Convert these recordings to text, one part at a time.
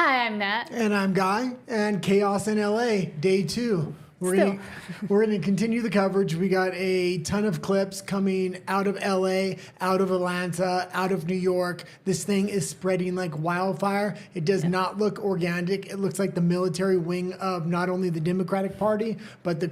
Hi, I'm Nat. And I'm Guy, and Chaos in LA, day 2. We're gonna continue the coverage. We got a ton of clips coming out of LA, out of Atlanta, out of New York. This thing is spreading like wildfire. It does not look organic. It looks like the military wing of not only the Democratic Party, but the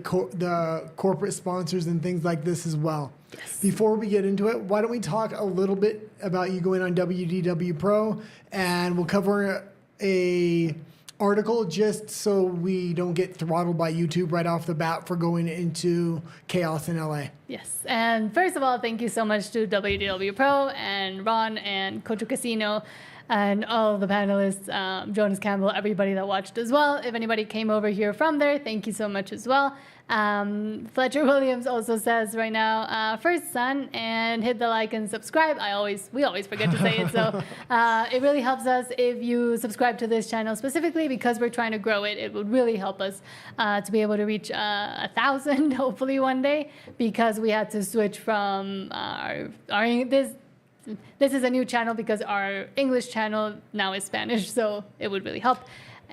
corporate sponsors and things like this as well. Yes. Before we get into it, why don't we talk a little bit about you going on WDW Pro, and we'll cover a article just so we don't get throttled by YouTube right off the bat for going into Chaos in LA. Yes, and first of all, thank you so much to WDW Pro and Ron and Culture Casino and all the panelists, Jonas Campbell, everybody that watched as well. If anybody came over here from there, thank you so much as well. Fletcher Williams also says right now, first son, and hit the like and subscribe. We always forget to say it, so it really helps us if you subscribe to this channel specifically because we're trying to grow it. It would really help us to be able to reach 1,000 hopefully one day, because we had to switch from this is a new channel because our English channel now is Spanish, so it would really help.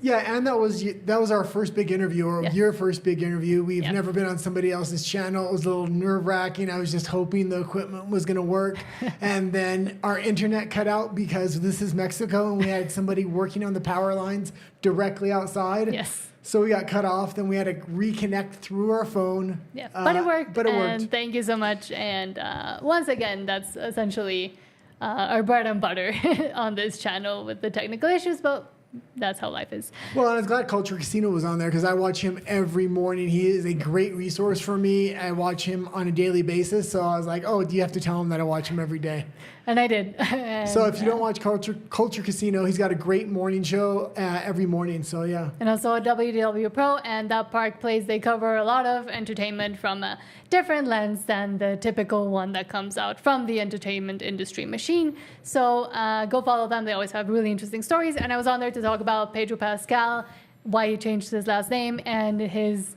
Yeah, and that was our first big interview, or your first big interview. We've never been on somebody else's channel. It was a little nerve-wracking. I was just hoping the equipment was going to work. And then our internet cut out because this is Mexico, and we had somebody working on the power lines directly outside. Yes. So we got cut off. Then we had to reconnect through our phone. Yeah, but it worked. But it worked. And thank you so much. And once again, that's essentially our bread and butter on this channel with the technical issues, but that's how life is. Well, I was glad Culture Casino was on there because I watch him every morning. He is a great resource for me. I watch him on a daily basis. So I was like, oh, do you have to tell him that I watch him every day? And I did. And, so if you don't watch Culture Casino, he's got a great morning show every morning. So yeah. And also WDW Pro and That Park Place, they cover a lot of entertainment from a different lens than the typical one that comes out from the entertainment industry machine. So go follow them. They always have really interesting stories. And I was on there to talk about Pedro Pascal, why he changed his last name, and his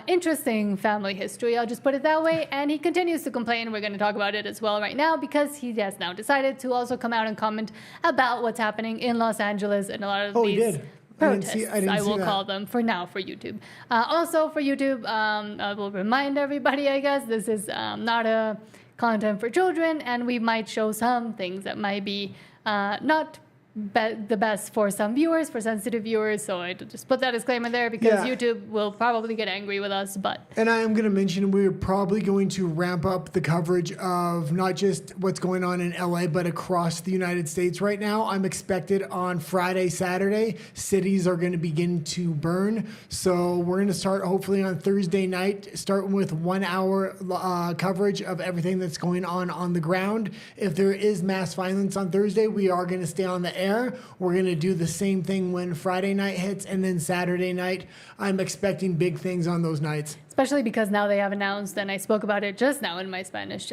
interesting family history, I'll just put it that way. And he continues to complain. We're going to talk about it as well right now because he has now decided to also come out and comment about what's happening in Los Angeles and a lot of these protests, I will call them for now for YouTube. Also for YouTube, I will remind everybody, I guess, this is not a content for children, and we might show some things that might be not the best for some viewers, for sensitive viewers. So I just put that disclaimer there because YouTube will probably get angry with us. And I am going to mention we're probably going to ramp up the coverage of not just what's going on in LA, but across the United States right now. I'm expected on Friday, Saturday, cities are going to begin to burn. So we're going to start hopefully on Thursday night, starting with 1 hour coverage of everything that's going on the ground. If there is mass violence on Thursday, we are going to stay on the air. We're going to do the same thing when Friday night hits, and then Saturday night. I'm expecting big things on those nights. Especially because now they have announced, and I spoke about it just now on my Spanish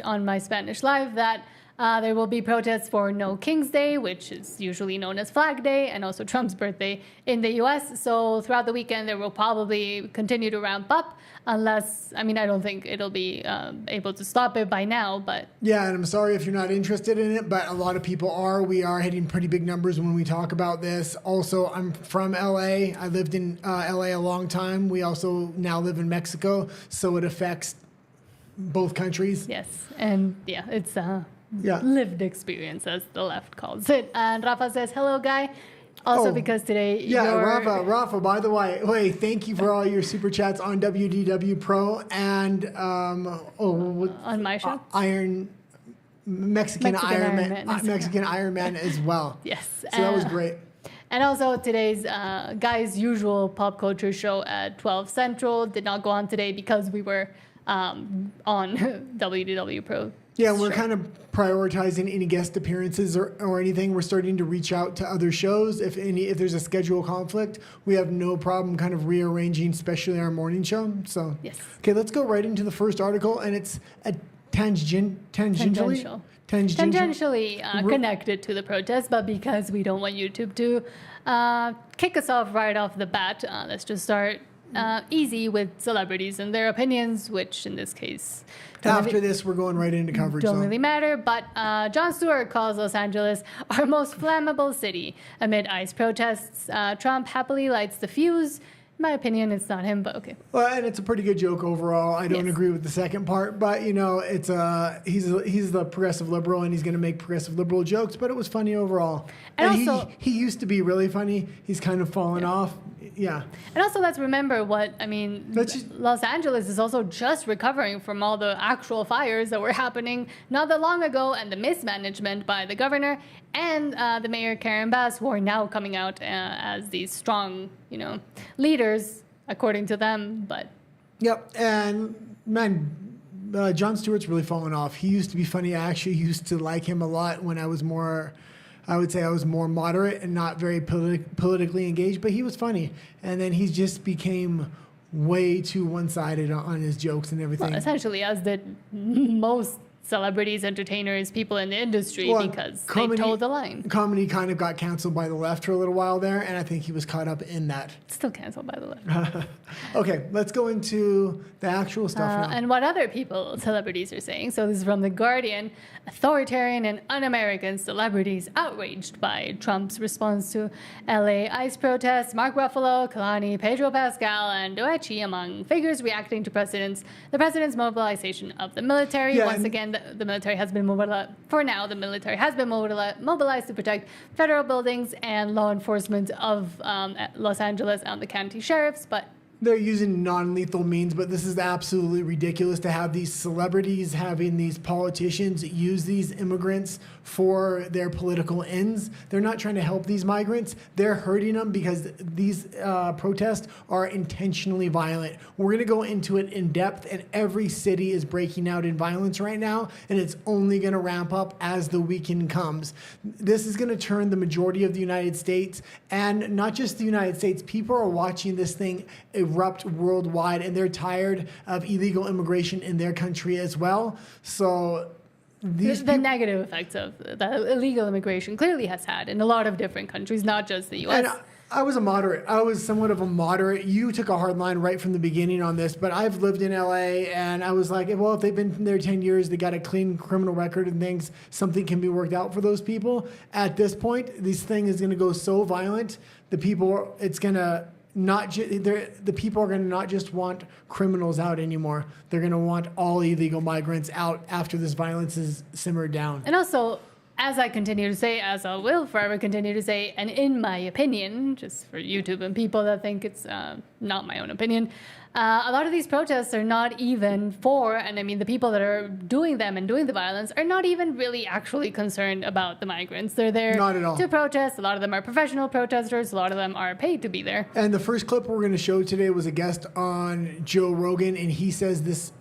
Live, that there will be protests for No King's Day, which is usually known as Flag Day, and also Trump's birthday in the U.S. So throughout the weekend, they will probably continue to ramp up unless, I don't think it'll be able to stop it by now, but... Yeah, and I'm sorry if you're not interested in it, but a lot of people are. We are hitting pretty big numbers when we talk about this. Also, I'm from L.A. I lived in L.A. a long time. We also now live in Mexico, so it affects both countries. Yes, and it's... lived experience, as the left calls it. And Rafa says, hello, Guy. Also because today Rafa, by the way, thank you for all your super chats on WDW Pro and on my show? Mexican Iron Man as well. Yes. So that was great. And also today's Guy's usual pop culture show at 12 Central did not go on today because we were on WDW Pro. Yeah, we're kind of prioritizing any guest appearances or anything. We're starting to reach out to other shows. If there's a schedule conflict, we have no problem kind of rearranging, especially our morning show. So, yes. Okay, let's go right into the first article, and it's a tangentially connected to the protest, but because we don't want YouTube to kick us off right off the bat, let's just start easy with celebrities and their opinions, which in this case After this, we're going right into coverage. don't so. really matter. But Jon Stewart calls Los Angeles our most flammable city amid ICE protests. Trump happily lights the fuse. In my opinion, it's not him, but okay. Well, and it's a pretty good joke overall. I don't Yes. agree with the second part, but you know, it's he's the progressive liberal, and he's going to make progressive liberal jokes. But it was funny overall. And also- he used to be really funny. He's kind of fallen off. Yeah. And also, let's remember Let's just- Los Angeles is also just recovering from all the actual fires that were happening not that long ago and the mismanagement by the governor and the mayor, Karen Bass, who are now coming out as these strong, leaders, according to them. But Yep. And man, Jon Stewart's really fallen off. He used to be funny. I actually used to like him a lot when I was more. I would say I was more moderate and not very politically engaged, but he was funny. And then he just became way too one-sided on his jokes and everything. essentially, as did most celebrities, entertainers, people in the industry, Well, because they told the line. Comedy kind of got canceled by the left for a little while there, and I think he was caught up in that. Still canceled by the left. Okay, let's go into the actual stuff now. And what other celebrities are saying. So this is from The Guardian. Authoritarian and un-American celebrities outraged by Trump's response to LA ICE protests. Mark Ruffalo, Kalani, Pedro Pascal, and Doechi among figures reacting to the president's mobilization of the military. Yeah, Once and- again, the military has been mobilized. For now, the military has been mobilized to protect federal buildings and law enforcement of Los Angeles and the county sheriffs. But They're using non-lethal means, but this is absolutely ridiculous to have these celebrities, having these politicians use these immigrants for their political ends. They're not trying to help these migrants. They're hurting them because these protests are intentionally violent. We're going to go into it in depth, and every city is breaking out in violence right now, and it's only going to ramp up as the weekend comes. This is going to turn the majority of the United States, and not just the United States, people are watching this thing erupt worldwide, and they're tired of illegal immigration in their country as well. So these the negative effects of the illegal immigration clearly has had in a lot of different countries, not just the U.S. and I was a moderate. I was somewhat of a moderate. You took a hard line right from the beginning on this, but I've lived in LA, and I was like, well, if they've been there 10 years, they got a clean criminal record and things, something can be worked out for those people. At this point, this thing is going to go so violent, the people are going to not just want criminals out anymore. They're going to want all illegal migrants out after this violence is simmered down. And also, as I continue to say, as I will forever continue to say, and in my opinion, just for YouTube and people that think it's not my own opinion, a lot of these protests are not even and I mean the people that are doing them and doing the violence are not even really actually concerned about the migrants. They're there Not at all. to protest. A lot of them are professional protesters. A lot of them are paid to be there. And the first clip we're going to show today was a guest on Joe Rogan, and he says this.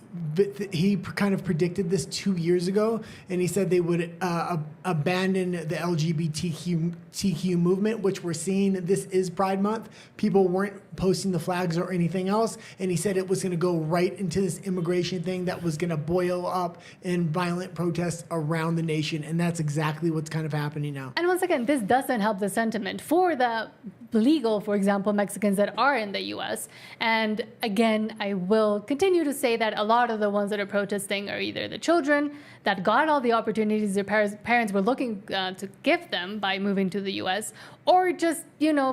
He kind of predicted this 2 years ago, and he said they would abandon the LGBTQ movement, which we're seeing. This is Pride Month. People weren't posting the flags or anything else, and he said it was going to go right into this immigration thing that was going to boil up in violent protests around the nation, and that's exactly what's kind of happening now. And once again, this doesn't help the sentiment for the legal, for example, Mexicans that are in the U.S. And again, I will continue to say that a lot of the ones that are protesting are either the children that got all the opportunities their parents were looking to give them by moving to the U.S., or just,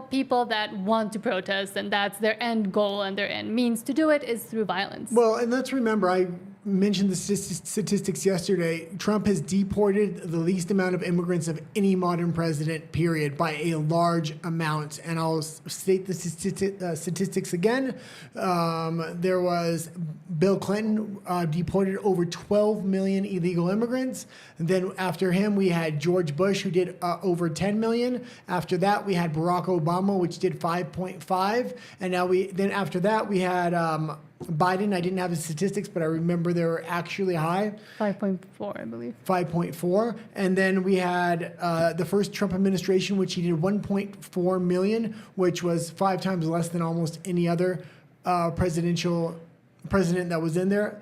people that want to protest, and that's their end goal and their end means to do it is through violence. Well, and let's remember, I mentioned the statistics yesterday. Trump has deported the least amount of immigrants of any modern president, period, by a large amount. And I'll state the statistics again. There was Bill Clinton deported over 12 million illegal immigrants. And then after him, we had George Bush, who did over 10 million. After that, we had Barack Obama, which did 5.5. And then after that, we had Biden. I didn't have the statistics, but I remember they were actually high. 5.4, I believe. 5.4. And then we had the first Trump administration, which he did 1.4 million, which was 5 times less than almost any other president that was in there.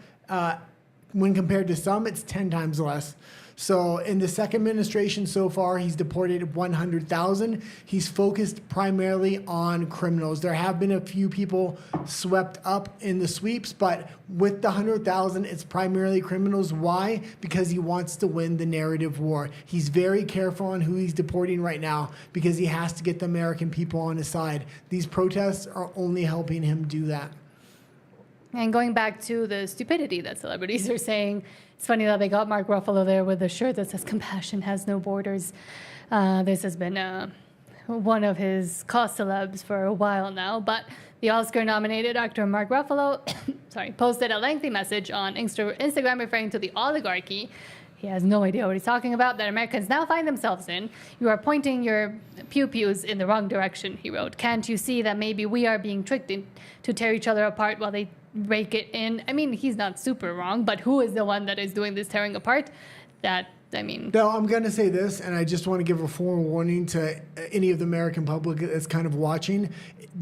When compared to some, it's 10 times less. So in the second administration so far, he's deported 100,000. He's focused primarily on criminals. There have been a few people swept up in the sweeps, but with the 100,000, it's primarily criminals. Why? Because he wants to win the narrative war. He's very careful on who he's deporting right now because he has to get the American people on his side. These protests are only helping him do that. And going back to the stupidity that celebrities are saying, it's funny that they got Mark Ruffalo there with a shirt that says "Compassion has no borders." This has been one of his cause celebs for a while now, but the Oscar-nominated actor Mark Ruffalo posted a lengthy message on Instagram referring to the oligarchy. He has no idea what he's talking about, that Americans now find themselves in. You are pointing your pew-pews in the wrong direction, he wrote. Can't you see that maybe we are being tricked to tear each other apart while they rake it in? I mean, he's not super wrong, but who is the one that is doing this tearing apart? No, I'm going to say this, and I just want to give a forewarning to any of the American public that's kind of watching.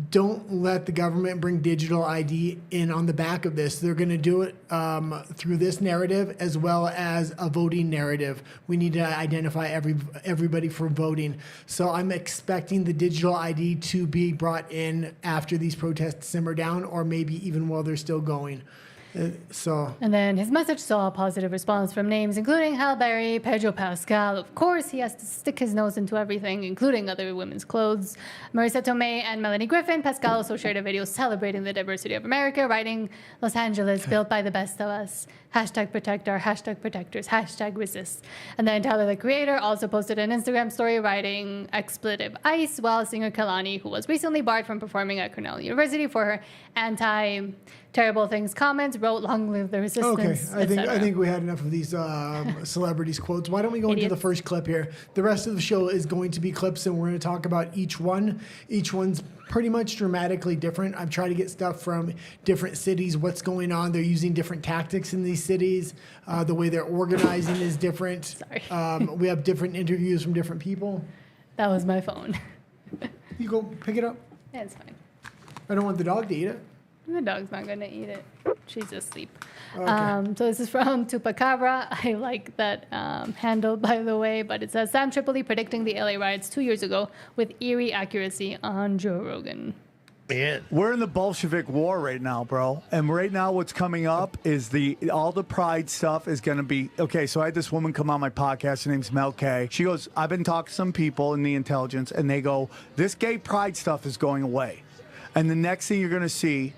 Don't let the government bring digital ID in on the back of this. They're going to do it through this narrative as well as a voting narrative. We need to identify everybody for voting. So I'm expecting the digital ID to be brought in after these protests simmer down, or maybe even while they're still going. And then his message saw a positive response from names including Halle Berry, Pedro Pascal. Of course, he has to stick his nose into everything, including other women's clothes. Marissa Tomei and Melanie Griffin. Pascal also shared a video celebrating the diversity of America, writing, "Los Angeles, built by the best of us. Hashtag protect our, hashtag protectors, hashtag resist." And then Tyler, the Creator, also posted an Instagram story writing expletive ice, while singer Kehlani, who was recently barred from performing at Cornell University for her anti-terrible things comments, wrote "Long live the resistance." Okay, I think we had enough of these celebrities quotes. Why don't we go into the first clip here? The rest of the show is going to be clips, and we're going to talk about each one. Each one's pretty much dramatically different. I've tried to get stuff from different cities, what's going on. They're using different tactics in these cities. The way they're organizing is different. Sorry. We have different interviews from different people. That was my phone. You go pick it up. Yeah, it's fine. I don't want the dog to eat it. The dog's not going to eat it. She's asleep. Okay. So this is from Tupacabra. I like that handle, by the way. But it says, Sam Tripoli predicting the LA riots 2 years ago with eerie accuracy on Joe Rogan. Man. We're in the Bolshevik war right now, bro. And right now what's coming up is all the pride stuff is going to be... Okay, so I had this woman come on my podcast. Her name's Mel K. She goes, I've been talking to some people in the intelligence, and they go, this gay pride stuff is going away. And the next thing you're going to see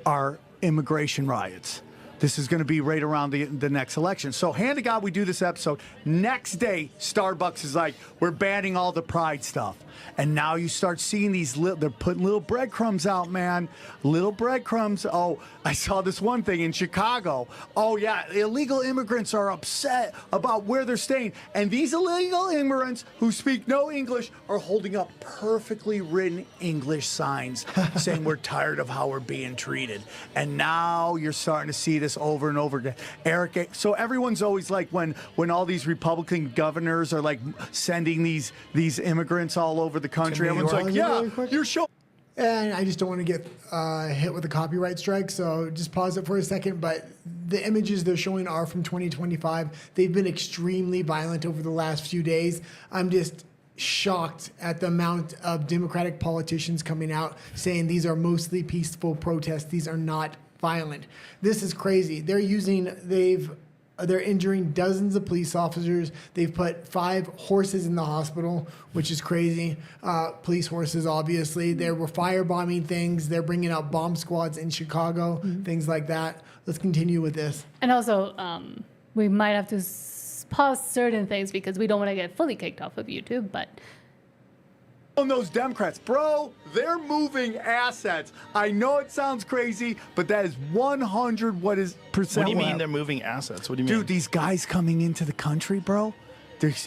are immigration riots. This is going to be right around the next election. So, hand to God, we do this episode. Next day, Starbucks is like, we're banning all the pride stuff. And now you start seeing these, they're putting little breadcrumbs out, man. Little breadcrumbs. Oh, I saw this one thing in Chicago. Oh, yeah, illegal immigrants are upset about where they're staying. And these illegal immigrants who speak no English are holding up perfectly written English signs saying we're tired of how we're being treated. And now you're starting to see this over and over again. Eric, so everyone's always like when all these Republican governors are like sending these immigrants all over the country, everyone's like, yeah, you're showing. And I just don't want to get hit with a copyright strike, so just pause it for a second. But the images they're showing are from 2025. They've been extremely violent over the last few days. I'm just shocked at the amount of Democratic politicians coming out saying these are mostly peaceful protests. These are not violent. This is crazy. They're injuring dozens of police officers. They've put 5 horses in the hospital, which is crazy. Police horses, obviously. They were firebombing things. They're bringing out bomb squads in Chicago, things like that. Let's continue with this. And also, we might have to pause certain things because we don't want to get fully kicked off of YouTube, but... On those Democrats, bro, they're moving assets. I know it sounds crazy, but that is 100% What do you mean they're moving assets? What do you mean? Dude, these guys coming into the country, bro,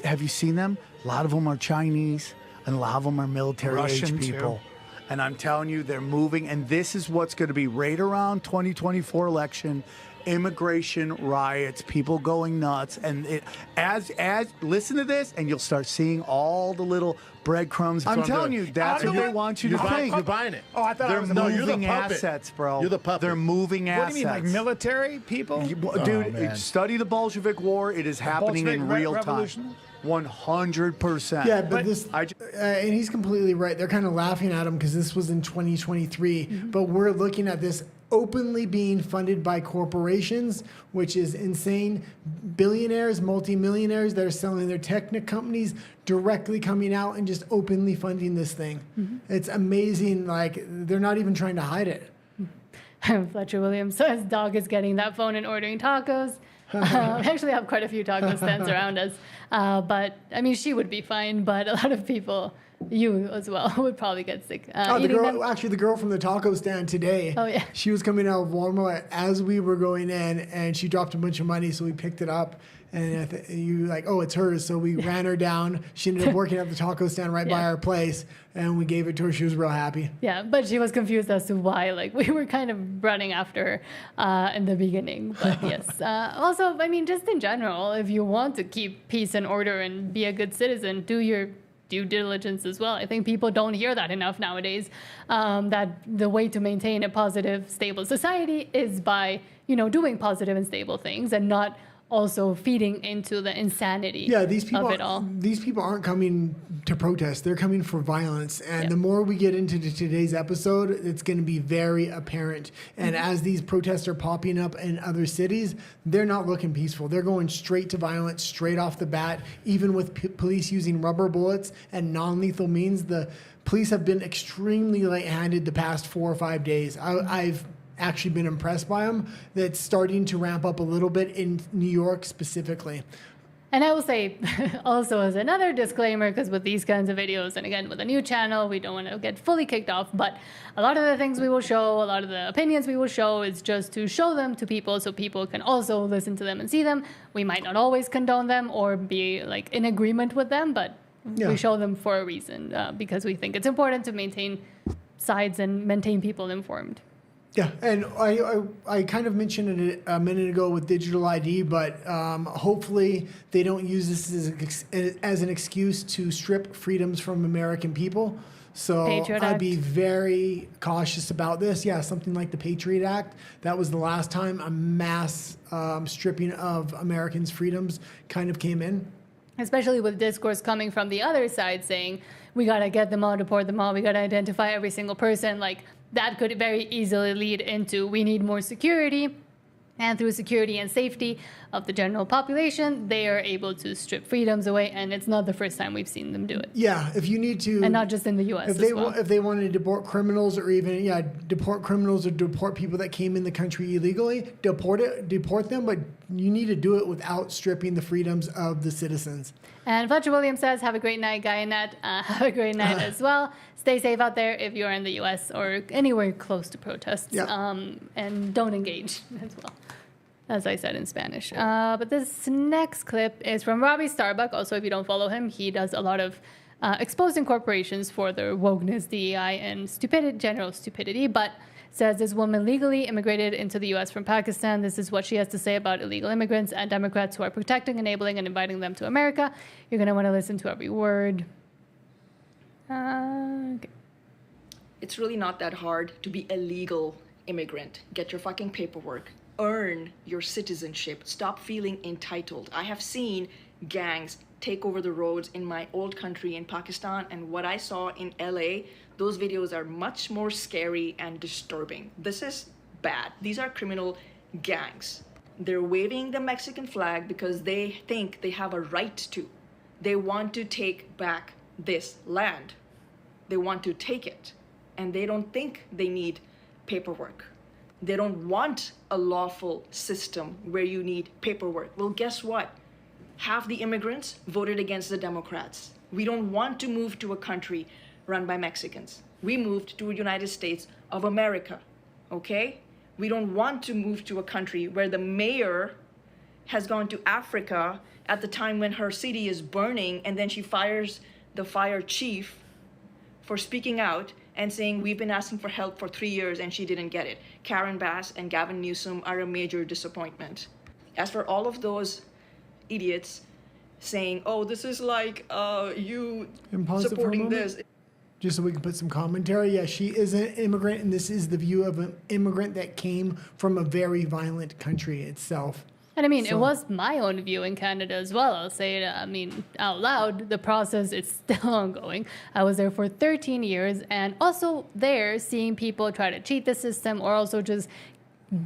have you seen them? A lot of them are Chinese, and a lot of them are military-age people. Too. And I'm telling you, they're moving, and this is what's going to be right around 2024 election. immigration riots, people going nuts, and as listen to this, and you'll start seeing all the little breadcrumbs. I'm telling you, that's what they want you to think. You're buying it. Oh, I thought They're I was moving you're the puppet. assets, bro. You're the puppet. They're moving What assets. do you mean, like military people? Dude, man. study the Bolshevik War. It is happening in Bolshevik real Revolution? time. 100%. Yeah, but this, I j- and he's completely right. They're kind of laughing at him because this was in 2023, but we're looking at this openly being funded by corporations, which is insane. Billionaires, multimillionaires that are selling their tech companies directly coming out and just openly funding this thing. It's amazing. Like, they're not even trying to hide it. Fletcher Williams says dog is getting that phone and ordering tacos. We actually have quite a few taco stands around us. But, I mean, she would be fine, but a lot of people, you as well, would probably get sick The eating girl, them. actually, the girl from the taco stand today. Oh, yeah. She was coming out of Walmart as we were going in, and she dropped a bunch of money, so we picked it up. And you like, oh, it's hers. So we ran her down. She ended up working at the taco stand right by Yeah. our place, and we gave it to her. She was real happy. Yeah, but she was confused as to why. Like, we were kind of running after her in the beginning. But yes. Also, I mean, just in general, if you want to keep peace and order and be a good citizen, do your due diligence as well. I think people don't hear that enough nowadays, that the way to maintain a positive, stable society is by, doing positive and stable things and not also feeding into the insanity Yeah, these people. of it all. These people aren't coming to protest. They're coming for violence. And Yeah. the more we get into today's episode, it's going to be very apparent. And as these protests are popping up in other cities, they're not looking peaceful. They're going straight to violence, straight off the bat. Even with police using rubber bullets and non-lethal means, the police have been extremely light-handed the past 4 or 5 days. I've actually been impressed by them. That's starting to ramp up a little bit in New York specifically. And I will say, also as another disclaimer, because with these kinds of videos, and again, with a new channel, we don't want to get fully kicked off, but a lot of the things we will show, a lot of the opinions we will show is just to show them to people so people can also listen to them and see them. We might not always condone them or be like in agreement with them, but Yeah. we show them for a reason, because we think it's important to maintain sides and maintain people informed. Yeah, and I kind of mentioned it a minute ago with digital ID, but hopefully they don't use this as an excuse to strip freedoms from American people. So Patriot I'd Act. be very cautious about this. Yeah, something like the Patriot Act. That was the last time a mass stripping of Americans' freedoms kind of came in. Especially with discourse coming from the other side saying, we got to get them all, deport them all, we got to identify every single person. Like, that could very easily lead into, we need more security. And through security and safety of the general population, they are able to strip freedoms away. And it's not the first time we've seen them do it. Yeah, if you need to, And not just in the U.S. if as they well. if they wanted to deport criminals or even deport criminals or deport people that came in the country illegally, deport them, but you need to do it without stripping the freedoms of the citizens. And Fletcher Williams says, have a great night, Guy and Nat. Have a great night as well. Stay safe out there if you're in the U.S. or anywhere close to protests. Yeah. And don't engage as well, as I said in Spanish. But this next clip is from Robbie Starbuck. Also, if you don't follow him, he does a lot of exposing corporations for their wokeness, DEI, and general stupidity. But says this woman legally immigrated into the U.S. from Pakistan. This is what she has to say about illegal immigrants and Democrats who are protecting, enabling, and inviting them to America. You're going to want to listen to every word. Okay. It's really not that hard to be a legal immigrant. Get your fucking paperwork. Earn your citizenship. Stop feeling entitled. I have seen gangs take over the roads in my old country in Pakistan, and what I saw in LA, those videos are much more scary and disturbing. This is bad. These are criminal gangs. They're waving the Mexican flag because they think they have a right to. They want to take back this land. They want to take it, and they don't think they need paperwork. They don't want a lawful system where you need paperwork. Well, guess what? Half the immigrants voted against the Democrats. We don't want to move to a country run by Mexicans. We moved to a United States of America, okay? We don't want to move to a country where the mayor has gone to Africa at the time when her city is burning, and then she fires the fire chief for speaking out, and saying we've been asking for help for 3 years and she didn't get it. Karen Bass and Gavin Newsom are a major disappointment. As for all of those idiots saying, oh, this is like you And pause it for a supporting moment. this. Just so we can put some commentary. Yeah, she is an immigrant, and this is the view of an immigrant that came from a very violent country itself. And I mean, it So- was my own view in Canada as well. I'll say it, I mean, out loud. The process is still ongoing. I was there for 13 years, and also there, seeing people try to cheat the system or also just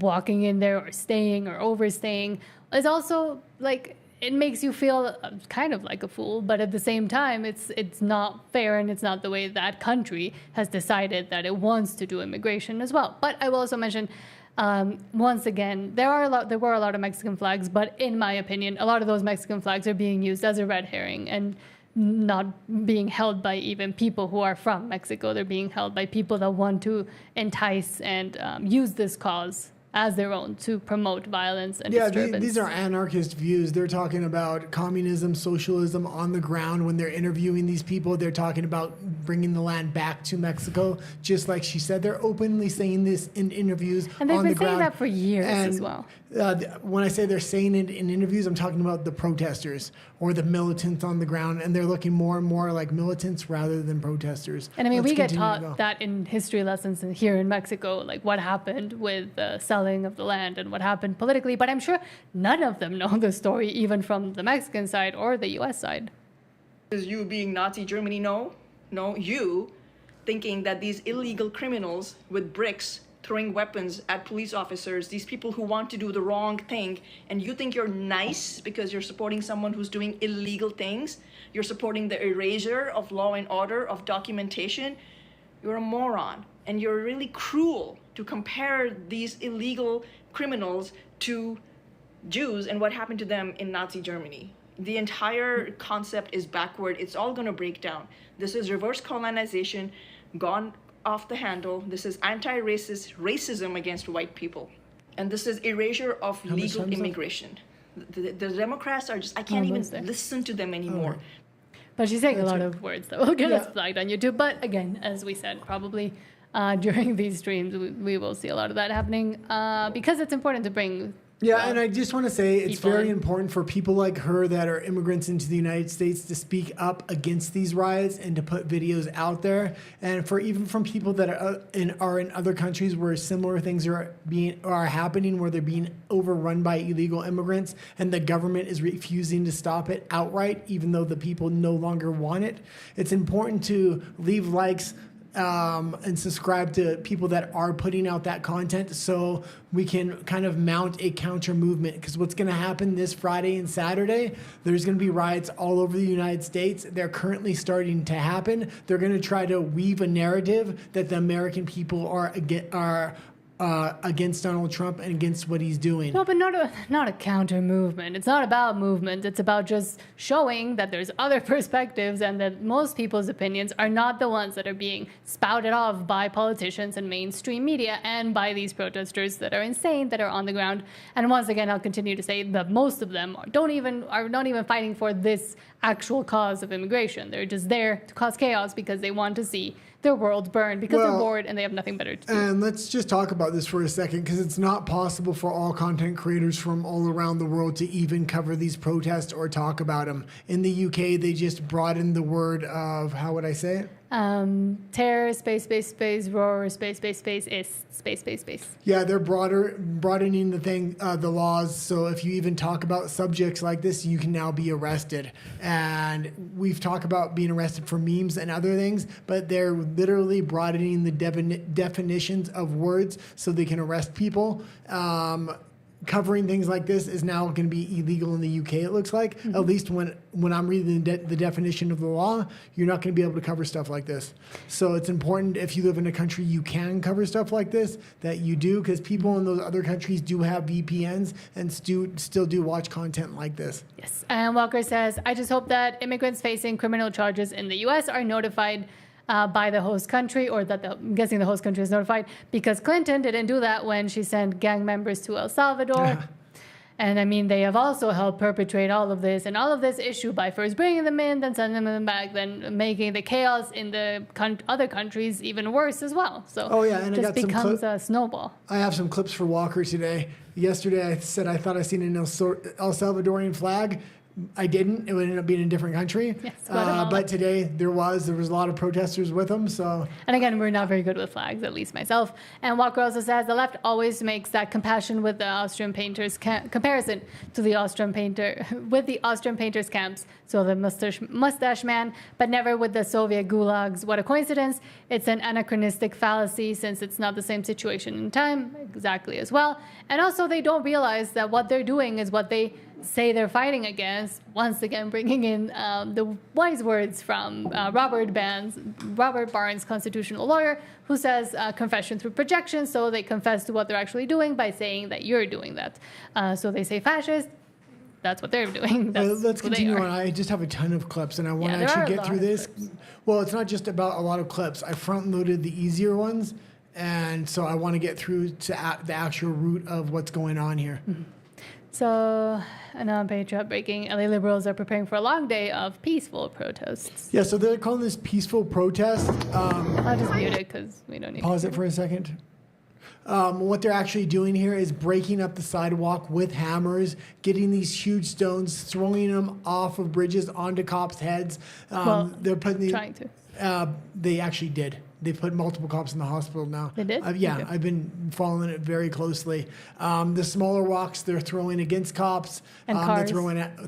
walking in there or staying or overstaying is also like, it makes you feel kind of like a fool, but at the same time, it's not fair, and it's not the way that country has decided that it wants to do immigration as well. But I will also mention, once again, there were a lot of Mexican flags, but in my opinion, a lot of those Mexican flags are being used as a red herring and not being held by even people who are from Mexico. They're being held by people that want to entice and use this cause as their own to promote violence and Yeah, disturbance. these are anarchist views. They're talking about communism, socialism on the ground. When they're interviewing these people, they're talking about bringing the land back to Mexico. Just like she said, they're openly saying this in interviews And they've on been the saying ground. that for years as And, well. When I say they're saying it in interviews, I'm talking about the protesters or the militants on the ground, and they're looking more and more like militants rather than protesters. And I mean, Let's we get continue to taught go. that in history lessons here in Mexico, like what happened with the selling of the land and what happened politically. But I'm sure none of them know the story, even from the Mexican side or the U.S. side. Is you being Nazi Germany? No, you thinking that these illegal criminals with bricks throwing weapons at police officers, these people who want to do the wrong thing, and you think you're nice because you're supporting someone who's doing illegal things, you're supporting the erasure of law and order, of documentation, you're a moron. And you're really cruel to compare these illegal criminals to Jews and what happened to them in Nazi Germany. The entire concept is backward. It's all going to break down. This is reverse colonization gone off the handle. This is anti-racist racism against white people. And this is erasure of much legal time is left? immigration. The Democrats are just, I can't even Almost there. listen to them anymore. But she's saying a lot of words that will get us Yeah. flagged on YouTube. But again, as we said, probably during these streams, we will see a lot of that happening because it's important to bring. Yeah, and I just want to say it's people very in. important for people like her that are immigrants into the United States to speak up against these riots and to put videos out there. And for even from people that are in other countries where similar things are happening, where they're being overrun by illegal immigrants, and the government is refusing to stop it outright, even though the people no longer want it. It's important to leave likes. And subscribe to people that are putting out that content so we can kind of mount a counter movement, because what's going to happen this Friday and Saturday, there's going to be riots all over the United States. They're currently starting to happen. They're going to try to weave a narrative that the American people are against Donald Trump and against what he's doing. No, but not a counter movement. It's not about movement. It's about just showing that there's other perspectives and that most people's opinions are not the ones that are being spouted off by politicians and mainstream media and by these protesters that are insane, that are on the ground. And once again, I'll continue to say that most of them are not even fighting for this actual cause of immigration. They're just there to cause chaos because they want to see their world burn, because they're Well, bored and they have nothing better to do. And let's just talk about this for a second, because it's not possible for all content creators from all around the world to even cover these protests or talk about them. In the UK, they just brought in the word of, how would I say it? Terror, space, roar, space, is space. Yeah, they're broadening the laws. So if you even talk about subjects like this, you can now be arrested. And we've talked about being arrested for memes and other things, but they're literally broadening the definitions of words so they can arrest people. Covering things like this is now going to be illegal in the UK, it looks like. Mm-hmm. At least when I'm reading the definition of the law, you're not going to be able to cover stuff like this. So it's important, if you live in a country you can cover stuff like this, that you do, because people in those other countries do have VPNs and still do watch content like this. Yes. And Walker says, I just hope that immigrants facing criminal charges in the U.S. are notified by the host country, or that I'm guessing the host country is notified, because Clinton didn't do that when she sent gang members to El Salvador. And I mean, they have also helped perpetrate all of this and all of this issue by first bringing them in, then sending them back, then making the chaos in the other countries even worse as well. So Oh, yeah, and I it just got some becomes a snowball. I have some clips for Walker today. Yesterday, I said I thought I seen an El Salvadorian flag. I didn't. It would end up being in a different country. Yes, Guatemala. But today there was a lot of protesters with them. So And again, we're not very good with flags, at least myself. And Walker also says the left always makes that compassion with the Austrian painters comparison to the Austrian painter with the Austrian painters camps. So the mustache man, but never with the Soviet gulags. What a coincidence! It's an anachronistic fallacy since it's not the same situation in time exactly as well. And also, they don't realize that what they're doing is what they say they're fighting against, once again bringing in the wise words from Robert Barnes, constitutional lawyer, who says confession through projection. So they confess to what they're actually doing by saying that you're doing that. So they say fascist. That's what they're doing. That's let's who they continue are. on. I just have a ton of clips, and I want to there are actually a get through lot of this. clips. Well, it's not just about a lot of clips. I front loaded the easier ones, and so I want to get through to the actual root of what's going on here. So, and on Patriot Breaking, LA liberals are preparing for a long day of peaceful protests. Yeah, so they're calling this peaceful protest. I'll just mute it because we don't need Pause to. it for a second. What they're actually doing here is breaking up the sidewalk with hammers, getting these huge stones, throwing them off of bridges onto cops' heads. Well, they're putting the, trying to. They actually did. They put multiple cops in the hospital now. They did? Yeah, Okay. I've been following it very closely. The smaller rocks they're throwing against cops. And They're cars.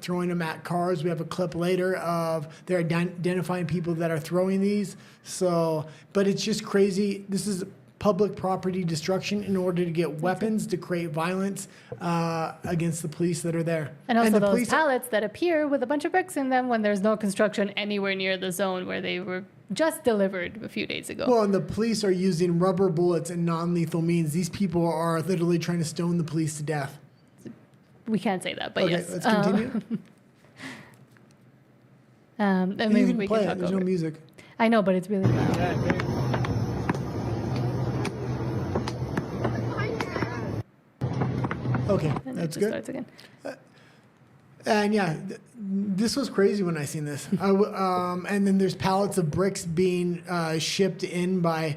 throwing them at cars. We have a clip later of they're identifying people that are throwing these. So, but it's just crazy. This is public property destruction in order to get weapons to create violence against the police that are there. And also the those police pallets that appear with a bunch of bricks in them when there's no construction anywhere near the zone where they were just delivered a few days ago. Well, and the police are using rubber bullets and non-lethal means. These people are literally trying to stone the police to death. We can't say that, but Okay, yes. let's continue. And You maybe can we play can it. talk There's over no it. music. I know, but it's really loud. Okay, And that's it just good. starts again. And yeah, this was crazy when I seen this. And then there's pallets of bricks being shipped in by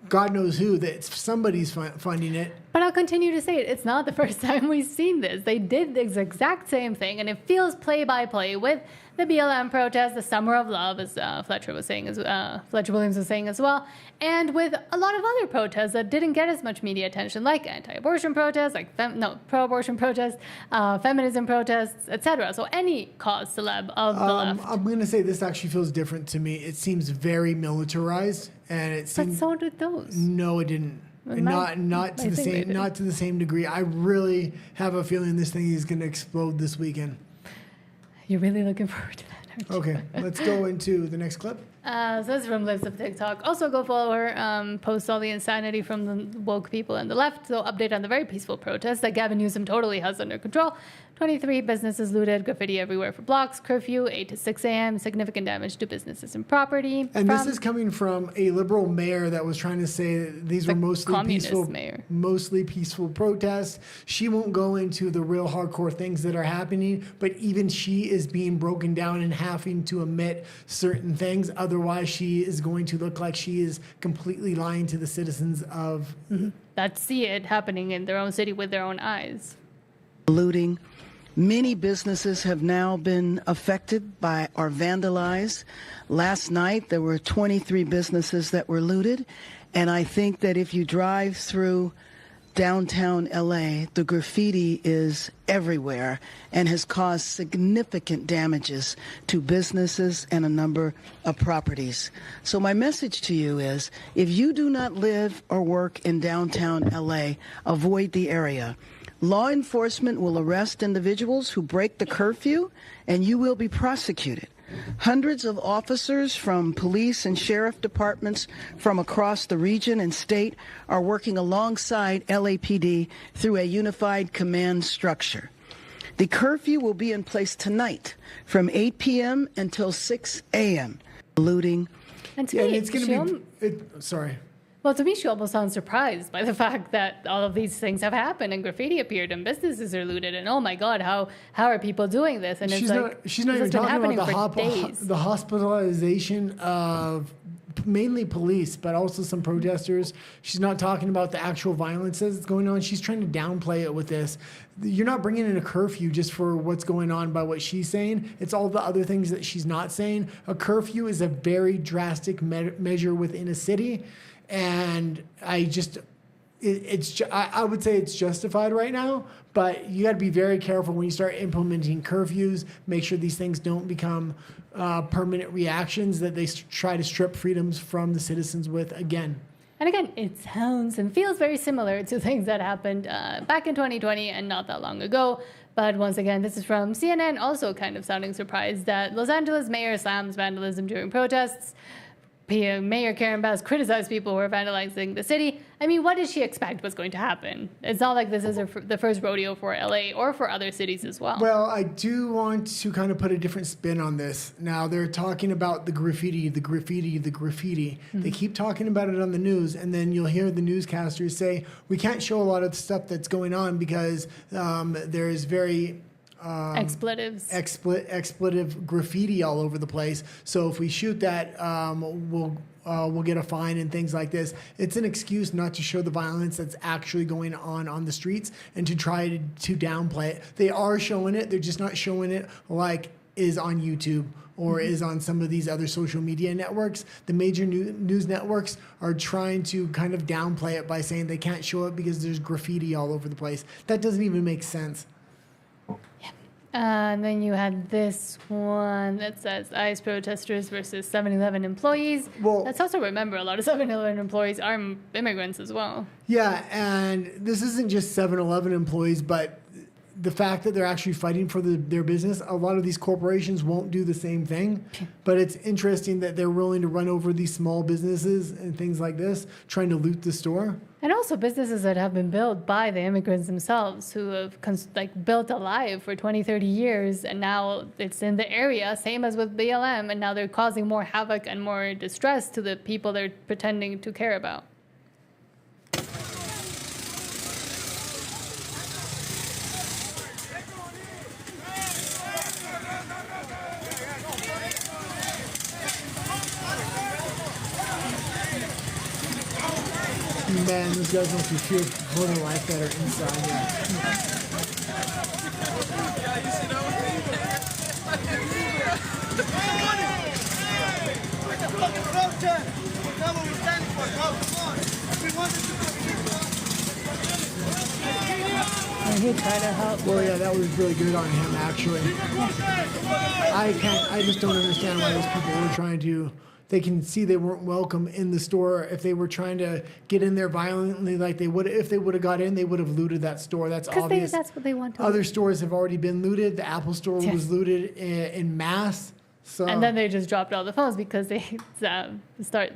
God knows who. That somebody's funding it. But I'll continue to say it. It's not the first time we've seen this. They did the exact same thing, and it feels play by play with the BLM protest, the Summer of Love, as Fletcher Williams was saying as well, and with a lot of other protests that didn't get as much media attention, like anti-abortion protests, like pro-abortion protests, feminism protests, etc. So any cause celeb of the left. I'm going to say this actually feels different to me. It seems very militarized, and it But seems so did those. no, it didn't. Well, Not to I the think they same did. not to the same degree. I really have a feeling this thing is going to explode this weekend. You're really looking forward to that, aren't you? Okay, let's go into the next clip. So this is from Lives of TikTok. Also go follow her. Post all the insanity from the woke people and the left. So update on the very peaceful protests that Gavin Newsom totally has under control. 23 businesses looted, graffiti everywhere for blocks, curfew 8 to 6 a.m., significant damage to businesses and property. And this is coming from a liberal mayor that was trying to say that these were mostly communist peaceful, mayor. mostly peaceful protests. She won't go into the real hardcore things that are happening, but even she is being broken down and having to admit certain things. Otherwise, she is going to look like she is completely lying to the citizens of. that see it happening in their own city with their own eyes. Looting. Many businesses have now been affected by or vandalized. Last night, there were 23 businesses that were looted. And I think that if you drive through downtown LA, the graffiti is everywhere and has caused significant damages to businesses and a number of properties. So my message to you is, if you do not live or work in downtown LA, avoid the area. Law enforcement will arrest individuals who break the curfew, and you will be prosecuted. Hundreds of officers from police and sheriff departments from across the region and state are working alongside LAPD through a unified command structure. The curfew will be in place tonight from 8 p.m. until 6 a.m. Looting. And to Yeah, and me, it's going to be. Sorry. Well, to me, she almost sounds surprised by the fact that all of these things have happened and graffiti appeared and businesses are looted and oh my God, how are people doing this? And She's it's not. She's not this even has been talking about happening for days. the hospitalization of mainly police, but also some protesters. She's not talking about the actual violence that's going on. She's trying to downplay it with this. You're not bringing in a curfew just for what's going on by what she's saying. It's all the other things that she's not saying. A curfew is a very drastic measure within a city. And I would say it's justified right now, but you got to be very careful when you start implementing curfews. Make sure these things don't become permanent reactions that they try to strip freedoms from the citizens with again. And again, it sounds and feels very similar to things that happened back in 2020 and not that long ago. But once again, this is from CNN, also kind of sounding surprised that Los Angeles mayor slams vandalism during protests. Mayor Karen Bass criticized people who are vandalizing the city. I mean, what did she expect was going to happen? It's not like this is the first rodeo for LA or for other cities as well. Well, I do want to kind of put a different spin on this. Now, they're talking about the graffiti. Mm-hmm. They keep talking about it on the news, and then you'll hear the newscasters say, we can't show a lot of the stuff that's going on because there's very... expletives. expletive graffiti all over the place. So if we shoot that, we'll get a fine and things like this. It's an excuse not to show the violence that's actually going on the streets and to try to downplay it. They are showing it. They're just not showing it like is on YouTube or is on some of these other social media networks. The major news networks are trying to kind of downplay it by saying they can't show it because there's graffiti all over the place. That doesn't even make sense. And then you had this one that says ICE protesters versus 7-Eleven employees. Well- let's also remember a lot of 7-Eleven employees are immigrants as well. Yeah, and this isn't just 7-Eleven employees, but the fact that they're actually fighting for their business, a lot of these corporations won't do the same thing. But it's interesting that they're willing to run over these small businesses and things like this, trying to loot the store. And also businesses that have been built by the immigrants themselves who have built alive for 20, 30 years. And now it's in the area, same as with BLM. And now they're causing more havoc and more distress to the people they're pretending to care about. Man, those guys must be feared for their life that are inside here. And he tried to help. Well, yeah, that was really good on him, actually. I just don't understand why those people were trying to. They can see they weren't welcome in the store. If they were trying to get in there violently, like they would, if they would have got in, they would have looted that store. That's obvious. That's what they want to Other do. stores have already been looted. The Apple store was looted in mass. So And then they just dropped all the phones because they start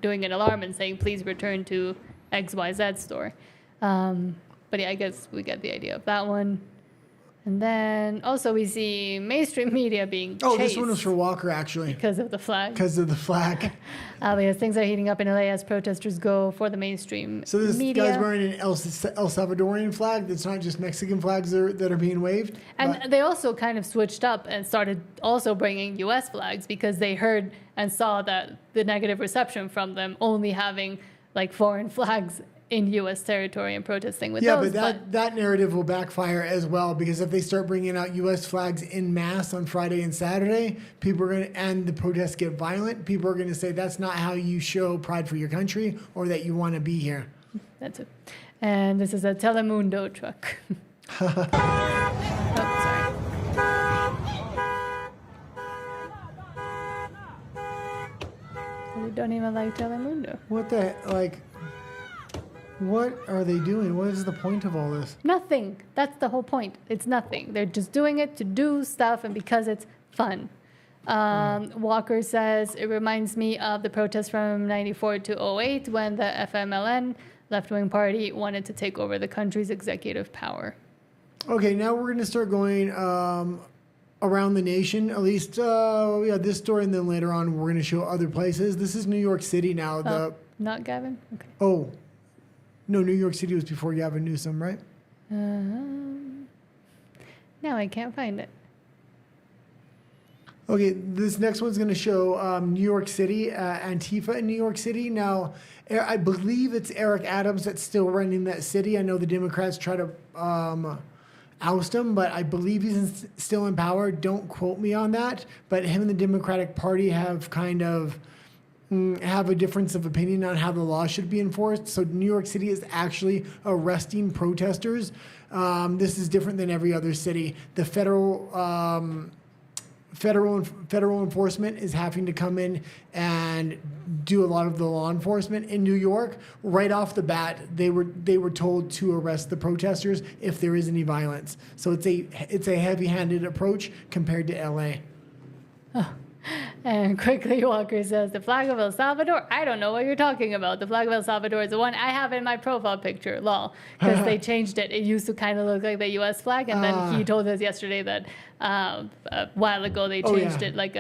doing an alarm and saying, please return to XYZ store. But yeah, I guess we get the idea of that one. And then also we see mainstream media being chased. oh, this one was for Walker, actually, because of the flag. because of the flag. Because things are heating up in LA as protesters go for the mainstream So this media. guy's wearing an El Salvadorian flag that's not just Mexican flags that are being waved. And but- they also kind of switched up and started also bringing U.S. flags because they heard and saw that the negative reception from them only having like foreign flags in U.S. territory and protesting with yeah, those. but that narrative will backfire as well because if they start bringing out U.S. flags in mass on Friday and Saturday, people are going to, and the protests get violent, people are going to say that's not how you show pride for your country or that you want to be here. That's it. And this is a Telemundo truck. Oh, sorry. We don't even like Telemundo. What are they doing? What is the point of all this? Nothing. That's the whole point. It's nothing. They're just doing it to do stuff and because it's fun. Walker says, it reminds me of the protests from 94 to 08 when the FMLN, left-wing party, wanted to take over the country's executive power. Okay, now we're going to start going around the nation. At least, this story, and then later on, we're going to show other places. This is New York City now. Not Gavin? Okay. Oh, no, New York City was before Gavin Newsom, right? Now I can't find it. Okay, this next one's going to show New York City, Antifa in New York City. Now, I believe it's Eric Adams that's still running that city. I know the Democrats try to oust him, but I believe he's still in power. Don't quote me on that. But him and the Democratic Party have kind of have a difference of opinion on how the law should be enforced. So New York City is actually arresting protesters. This is different than every other city. The federal enforcement is having to come in and do a lot of the law enforcement. In New York, right off the bat, they were told to arrest the protesters if there is any violence. So it's a heavy-handed approach compared to LA. And Quickly Walker says, the flag of El Salvador? I don't know what you're talking about. The flag of El Salvador is the one I have in my profile picture, lol, because they changed it. It used to kind of look like the U.S. flag, and then he told us yesterday that a while ago they changed it, like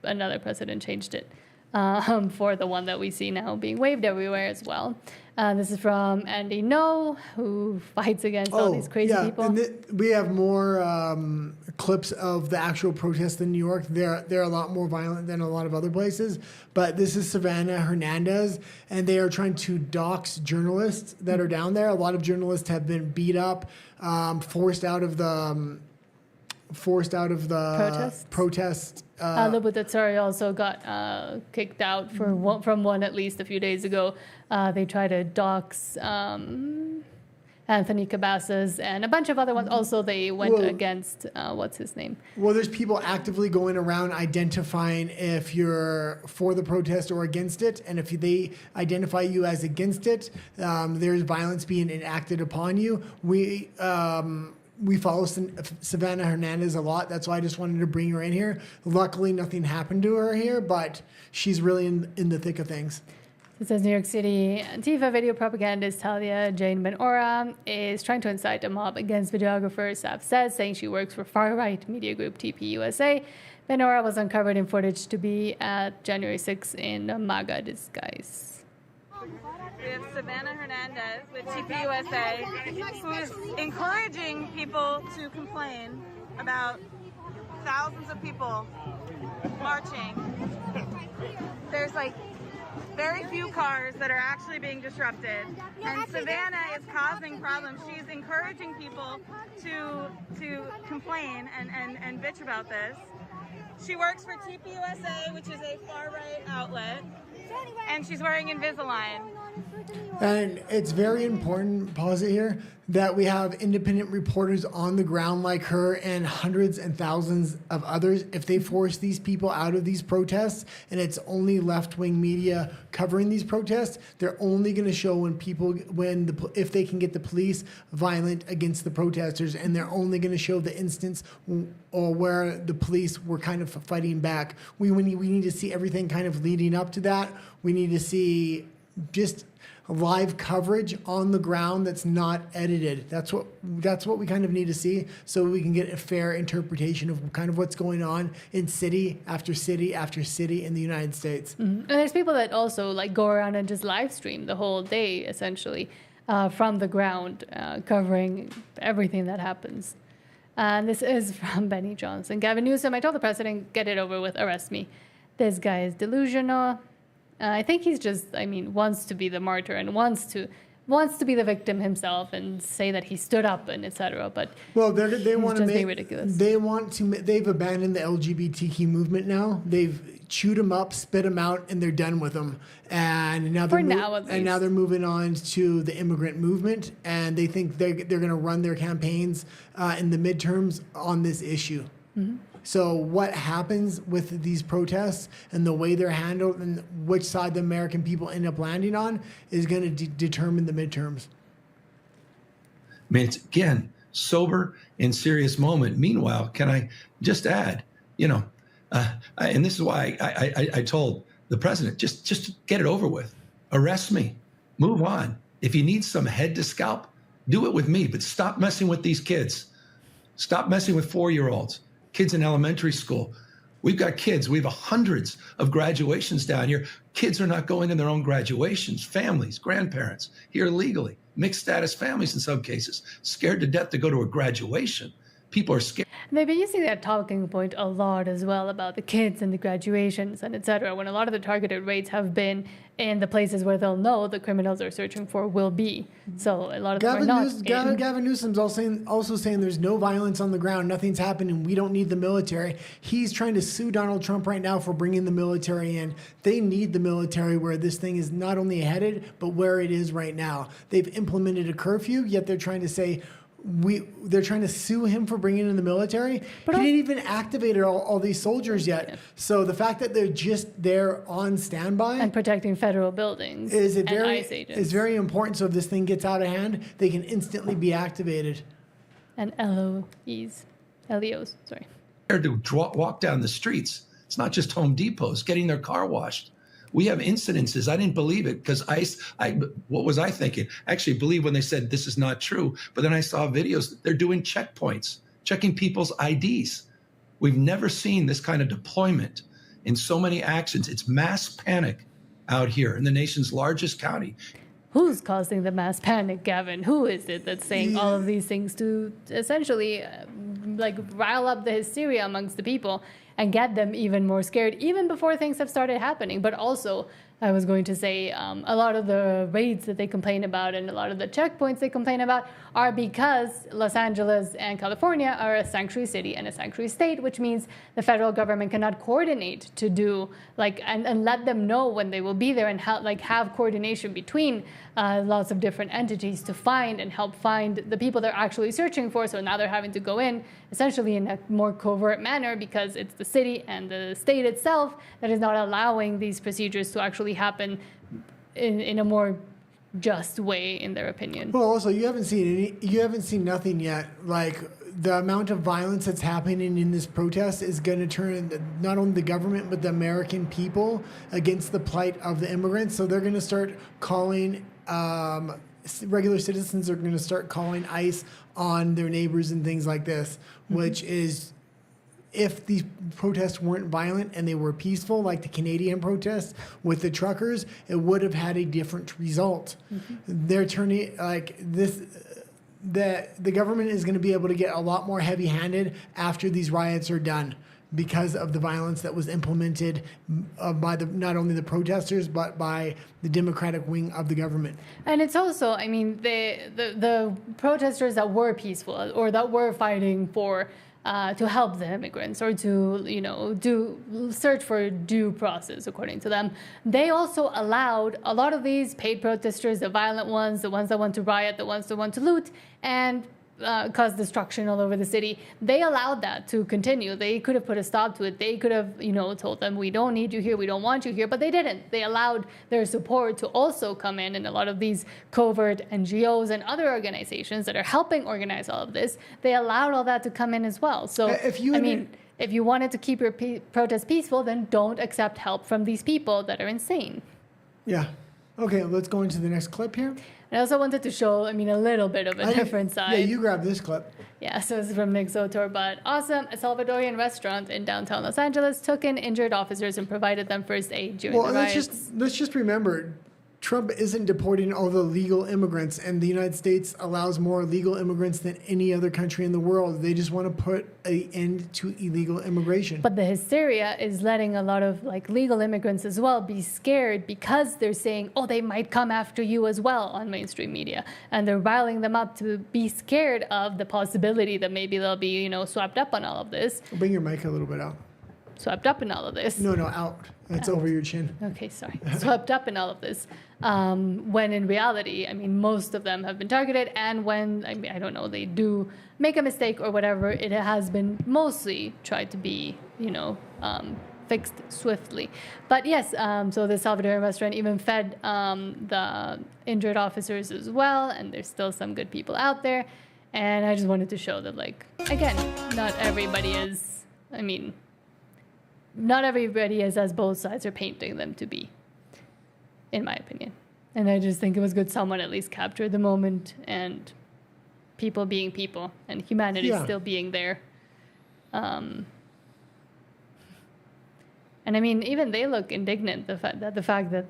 another president changed it for the one that we see now being waved everywhere as well. This is from Andy No, who fights against all these crazy people. And we have more clips of the actual protests in New York. They're a lot more violent than a lot of other places. But this is Savannah Hernandez, and they are trying to dox journalists that are down there. A lot of journalists have been beat up, forced out of the protest. Lubutatsuri also got kicked out from one at least a few days ago. They tried to dox Anthony Cabasas and a bunch of other ones. Also, they went against, what's his name? Well, there's people actively going around identifying if you're for the protest or against it. And if they identify you as against it, there's violence being enacted upon you. We follow Savannah Hernandez a lot. That's why I just wanted to bring her in here. Luckily, nothing happened to her here, but she's really in the thick of things. It says New York City Antifa video propagandist Talia Jane Ben-Ora is trying to incite a mob against videographer Saf says, saying she works for far-right media group TPUSA. Ben-Ora was uncovered in footage to be at January 6 in a MAGA disguise. We have Savannah Hernandez with TPUSA, who is encouraging people to complain about thousands of people marching. There's like very few cars that are actually being disrupted, and Savannah is causing problems. She's encouraging people to complain and bitch about this. She works for TPUSA, which is a far-right outlet, and she's wearing Invisalign. And it's very important, pause it here, that we have independent reporters on the ground like her and hundreds and thousands of others. If they force these people out of these protests and it's only left-wing media covering these protests, they're only going to show if they can get the police violent against the protesters, and they're only going to show the instance or where the police were kind of fighting back. We need to see everything kind of leading up to that. We need to see just live coverage on the ground that's not edited. That's what we kind of need to see, so we can get a fair interpretation of kind of what's going on in city after city after city in the United States. Mm-hmm. And there's people that also like go around and just live stream the whole day, essentially, from the ground, covering everything that happens. And this is from Benny Johnson. Gavin Newsom, I told the president, get it over with, arrest me. This guy is delusional. I think he's just, wants to be the martyr and wants to be the victim himself and say that he stood up and etc. But they want to make ridiculous. They've abandoned the LGBTQ movement now. They've chewed them up, spit them out, and they're done with them. And now they're moving on to the immigrant movement, and they think they're going to run their campaigns in the midterms on this issue. Mm-hmm. So what happens with these protests and the way they're handled and which side the American people end up landing on is going to determine the midterms. It's, again, sober and serious moment. Meanwhile, can I just add, and this is why I told the president, just get it over with. Arrest me. Move on. If you need some head to scalp, do it with me. But stop messing with these kids. Stop messing with 4-year-olds. Kids in elementary school. We've got kids. We have hundreds of graduations down here. Kids are not going in their own graduations. Families, grandparents here legally, mixed status families in some cases, scared to death to go to a graduation. People are scared. They've been using that talking point a lot as well about the kids and the graduations and etc. When a lot of the targeted raids have been in the places where they'll know the criminals they're searching for will be. So a lot of them are not. Gavin Newsom's also saying there's no violence on the ground, nothing's happening, we don't need the military. He's trying to sue Donald Trump right now for bringing the military in. They need the military where this thing is not only headed, but where it is right now. They've implemented a curfew, yet they're trying to say, they're trying to sue him for bringing in the military. But he didn't even activate all these soldiers yet. Yeah. So the fact that they're just there on standby and protecting federal buildings is ICE agents is very important. So if this thing gets out of hand, they can instantly be activated. And LEOs, sorry. To walk down the streets. It's not just Home Depots getting their car washed. We have incidences. I didn't believe it because what was I thinking? I actually believe when they said this is not true. But then I saw videos. They're doing checkpoints, checking people's IDs. We've never seen this kind of deployment in so many actions. It's mass panic out here in the nation's largest county. Who's causing the mass panic, Gavin? Who is it that's saying all of these things to essentially rile up the hysteria amongst the people and get them even more scared, even before things have started happening? But also, I was going to say, a lot of the raids that they complain about and a lot of the checkpoints they complain about are because Los Angeles and California are a sanctuary city and a sanctuary state, which means the federal government cannot coordinate to do and let them know when they will be there and have coordination between lots of different entities to find and help find the people they're actually searching for. So now they're having to go in essentially in a more covert manner because it's the city and the state itself that is not allowing these procedures to actually happen in a more just way, in their opinion. Well, also you haven't seen nothing yet. Like the amount of violence that's happening in this protest is going to turn not only the government but the American people against the plight of the immigrants. So they're going to start calling. Regular citizens are going to start calling ICE on their neighbors and things like this, which is, if these protests weren't violent and they were peaceful, like the Canadian protests with the truckers, it would have had a different result. They're turning the government is going to be able to get a lot more heavy-handed after these riots are done, because of the violence that was implemented by not only the protesters, but by the Democratic wing of the government. And it's also, I mean, the protesters that were peaceful or that were fighting for to help the immigrants or to, do search for due process, according to them, they also allowed a lot of these paid protesters, the violent ones, the ones that want to riot, the ones that want to loot, and cause destruction all over the city. They allowed that to continue. They could have put a stop to it. They could have, told them, we don't need you here, we don't want you here, but they didn't. They allowed their support to also come in, and a lot of these covert NGOs and other organizations that are helping organize all of this, they allowed all that to come in as well. So, if you wanted to keep your protest peaceful, then don't accept help from these people that are insane. Yeah. Okay, let's go into the next clip here. I also wanted to show, a little bit of a different side. Yeah, you grab this clip. Yeah, so it's from Nick Sotor, but awesome. A Salvadorian restaurant in downtown Los Angeles took in injured officers and provided them first aid during the riots. Let's just remember, Trump isn't deporting all the legal immigrants, and the United States allows more legal immigrants than any other country in the world. They just want to put an end to illegal immigration. But the hysteria is letting a lot of legal immigrants as well be scared because they're saying, they might come after you as well on mainstream media. And they're riling them up to be scared of the possibility that maybe they'll be, swept up on all of this. Bring your mic a little bit out. Swept up in all of this. No, out. It's over your chin. Okay, sorry. Swept up in all of this. When in reality, most of them have been targeted. And when, I don't know, they do make a mistake or whatever, it has been mostly tried to be, fixed swiftly. But yes, so the Salvadorian restaurant even fed the injured officers as well. And there's still some good people out there. And I just wanted to show that, again, not everybody is, not everybody is as both sides are painting them to be, in my opinion. And I just think it was good someone at least captured the moment and people being people and humanity still being there. And I mean, even they look indignant, the fact that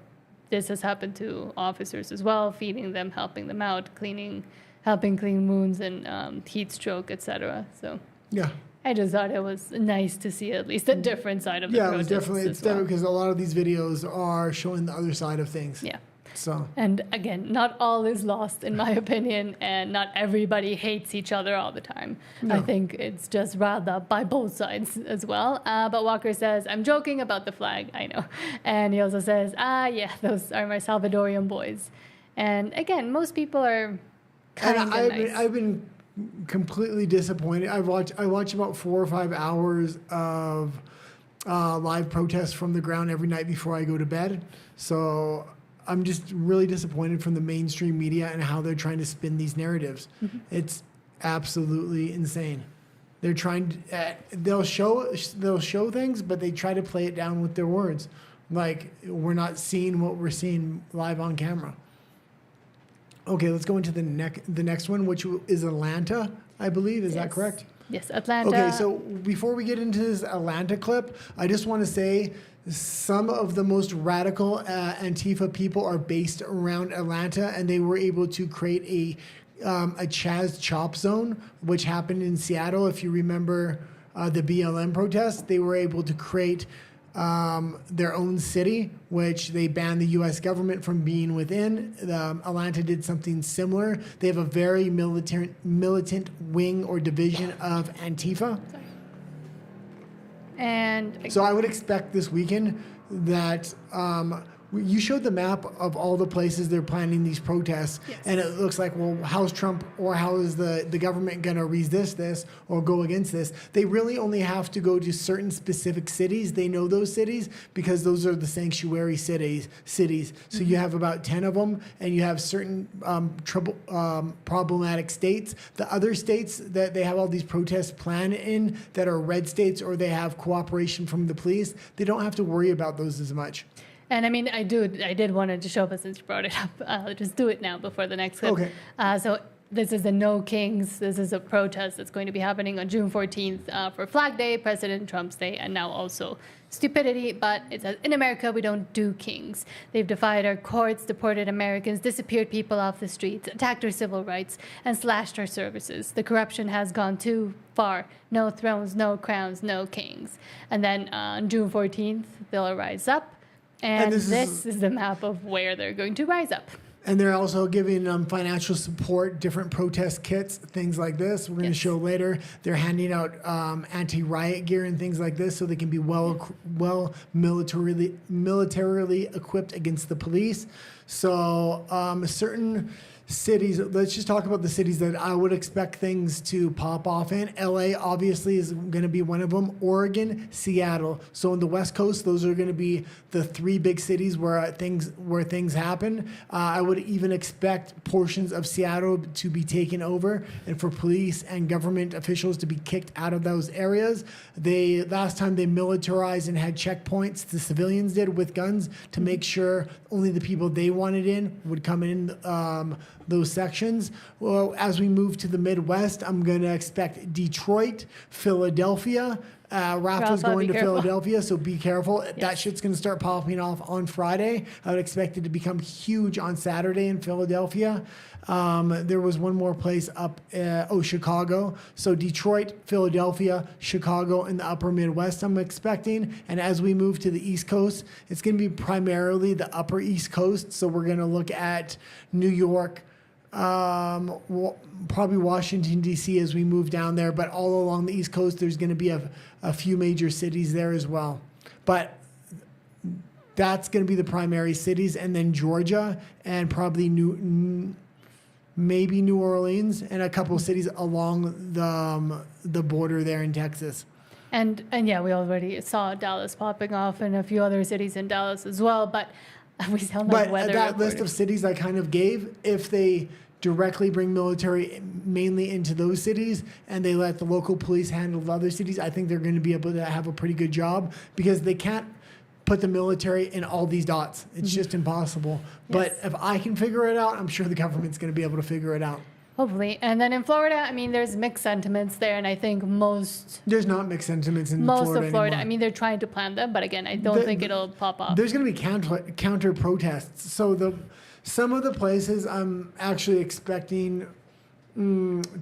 this has happened to officers as well, feeding them, helping them out, helping clean wounds and heat stroke, etc. So Yeah. I just thought it was nice to see at least a different side of the Yeah, it was protests definitely, it's as well. definitely because a lot of these videos are showing the other side of things. Yeah. So, And again, not all is lost, in my opinion, and not everybody hates each other all the time. I think it's just riled up by both sides as well. But Walker says, I'm joking about the flag, I know. And he also says, yeah, those are my Salvadorian boys. And again, most people are kind of nice. I've been completely disappointed. I watch about 4 or 5 hours of live protests from the ground every night before I go to bed. So I'm just really disappointed from the mainstream media and how they're trying to spin these narratives. Mm-hmm. It's absolutely insane. They're trying to, they'll show things, but they try to play it down with their words. Like, we're not seeing what we're seeing live on camera. Okay, let's go into the next one, which is Atlanta, I believe. Is that correct? Yes, Atlanta. Okay, so before we get into this Atlanta clip, I just want to say some of the most radical Antifa people are based around Atlanta, and they were able to create a Chaz Chop Zone, which happened in Seattle. If you remember the BLM protests, they were able to create their own city, which they banned the U.S. government from being within. Atlanta did something similar. They have a very militant wing or division of Antifa. And So I would expect this weekend that you showed the map of all the places they're planning these protests, and it looks like, well, how's Trump or how is the government going to resist this or go against this? They really only have to go to certain specific cities. They know those cities because those are the sanctuary cities. So you have about 10 of them, and you have certain problematic states. The other states that they have all these protests planned in that are red states or they have cooperation from the police, they don't have to worry about those as much. And I mean, I did want to show up since you brought it up. I'll just do it now before the next clip. Okay. So this is the No Kings. This is a protest that's going to be happening on June 14th for Flag Day, President Trump's Day, and now also stupidity. But it says, in America, we don't do kings. They've defied our courts, deported Americans, disappeared people off the streets, attacked our civil rights, and slashed our services. The corruption has gone too far. No thrones, no crowns, no kings. And then on June 14th, they'll rise up. And this is the map of where they're going to rise up. And they're also giving financial support, different protest kits, things like this. We're going to show later. They're handing out anti-riot gear and things like this so they can be well militarily equipped against the police. So certain cities, let's just talk about the cities that I would expect things to pop off in. LA obviously is going to be one of them. Oregon, Seattle. So on the West Coast, those are going to be the 3 big cities where things happen. I would even expect portions of Seattle to be taken over and for police and government officials to be kicked out of those areas. Last time they militarized and had checkpoints, the civilians did with guns to make sure only the people they wanted in would come in those sections. Well, as we move to the Midwest, I'm going to expect Detroit, Philadelphia. Rafa's going to Philadelphia, so be careful. Yes. That shit's going to start popping off on Friday. I would expect it to become huge on Saturday in Philadelphia. There was one more place up, Chicago. So Detroit, Philadelphia, Chicago, and the upper Midwest I'm expecting. And as we move to the East Coast, it's going to be primarily the upper East Coast. So we're going to look at New York, probably Washington, D.C. as we move down there. But all along the East Coast, there's going to be a few major cities there as well. But that's going to be the primary cities. And then Georgia and probably maybe New Orleans and a couple of cities along the border there in Texas. And yeah, we already saw Dallas popping off and a few other cities in Dallas as well. But we still know weather. But that list of cities I kind of gave, if they directly bring military mainly into those cities and they let the local police handle the other cities, I think they're going to be able to have a pretty good job because they can't put the military in all these dots. It's just impossible. Yes. But if I can figure it out, I'm sure the government's going to be able to figure it out. Hopefully. And then in Florida, I mean, there's mixed sentiments there, and I think There's not mixed sentiments in most Florida of Florida. anymore. I mean, they're trying to plan them, but again, I don't think it'll pop up. There's going to be counter protests. So some of the places I'm actually expecting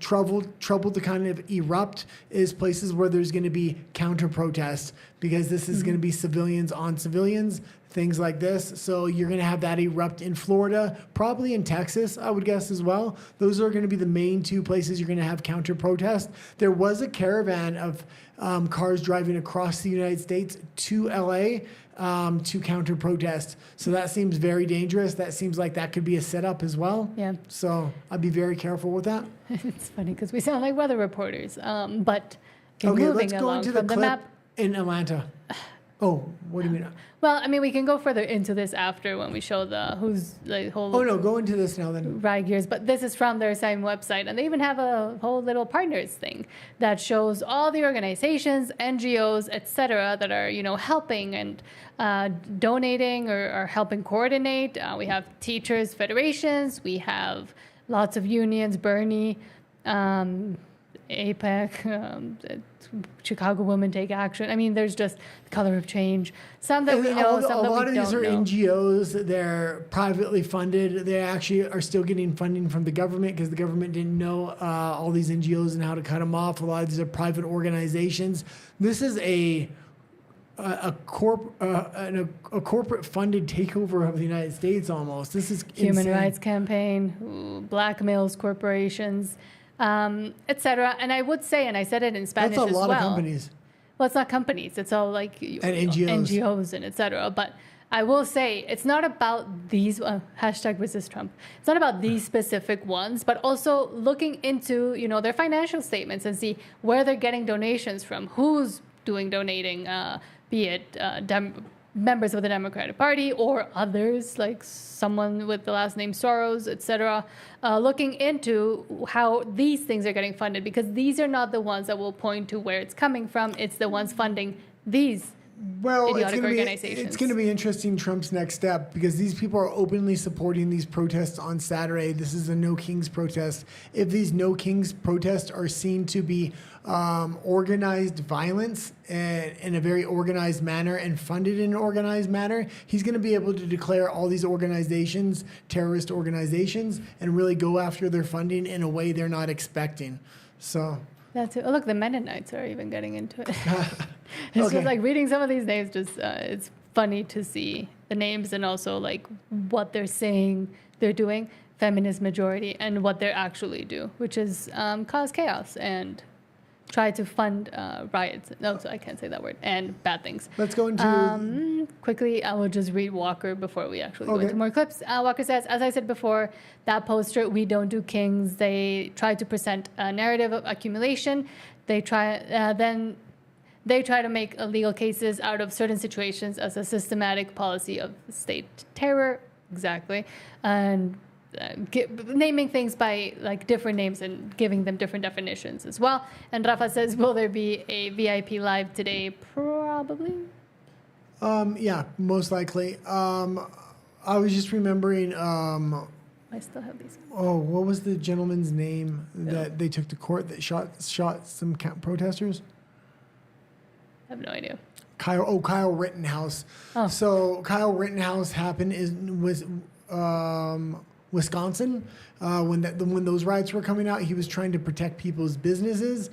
trouble to kind of erupt is places where there's going to be counter protests, because this is going to be civilians on civilians, things like this. So you're going to have that erupt in Florida, probably in Texas, I would guess as well. Those are going to be the main two places you're going to have counter protests. There was a caravan of cars driving across the United States to LA to counter protest. So that seems very dangerous. That seems like that could be a setup as well. Yeah. So I'd be very careful with that. It's funny because we sound like weather reporters. But Okay, moving let's go along into the from the clip map. in Atlanta. Oh, what do you mean? Well, I mean, we can go further into this after when we show the who's like whole Oh no, go into this now then. ride gears. But this is from their same website, and they even have a whole little partners thing that shows all the organizations, NGOs, etc., that are helping and donating or helping coordinate. We have teachers federations, we have lots of unions, Bernie, APEC, Chicago Women Take Action. I mean, there's just Color of Change. Some that we know, some a that lot we of these don't are know. NGOs. They're privately funded. They actually are still getting funding from the government because the government didn't know all these NGOs and how to cut them off. A lot of these are private organizations. This is a corporate funded takeover of the United States almost. This is Human insane. Rights Campaign, who blackmails corporations, etc. And I would say, and I said it in Spanish That's a as lot well. of companies. Well, it's not companies; it's all like NGOs and etc. But I will say it's not about these hashtag resist Trump. It's not about these specific ones, but also looking into their financial statements and see where they're getting donations from, who's donating, be it members of the Democratic Party or others, like someone with the last name Soros, etc., looking into how these things are getting funded, because these are not the ones that will point to where it's coming from. It's the ones funding these idiotic organizations. It's going to be interesting, Trump's next step, because these people are openly supporting these protests on Saturday. This is a No Kings protest. If these No Kings protests are seen to be organized violence in a very organized manner and funded in an organized manner, he's going to be able to declare all these organizations terrorist organizations and really go after their funding in a way they're not expecting. So That's it. Oh, look, the Mennonites are even getting into it. It's Okay. just like reading some of these names. Just it's funny to see the names and also like what they're saying they're doing. Feminist majority and what they actually do, which is cause chaos and try to fund riots. No, so I can't say that word. And bad things. let's go into Quickly, I will just read Walker before we actually go Okay. into more clips. Walker says, as I said before, that poster, "We Don't Do Kings," they try to present a narrative of accumulation. They try to make legal cases out of certain situations as a systematic policy of state terror. Exactly. And naming things by like different names and giving them different definitions as well. And Rafa says, will there be a VIP live today? Probably. yeah, most likely. I was just remembering, I still have these. what was the gentleman's name that they took to court that shot some protesters? I have no idea. Kyle Rittenhouse. Oh. So Kyle Rittenhouse happened was Wisconsin when those riots were coming out. He was trying to protect people's businesses.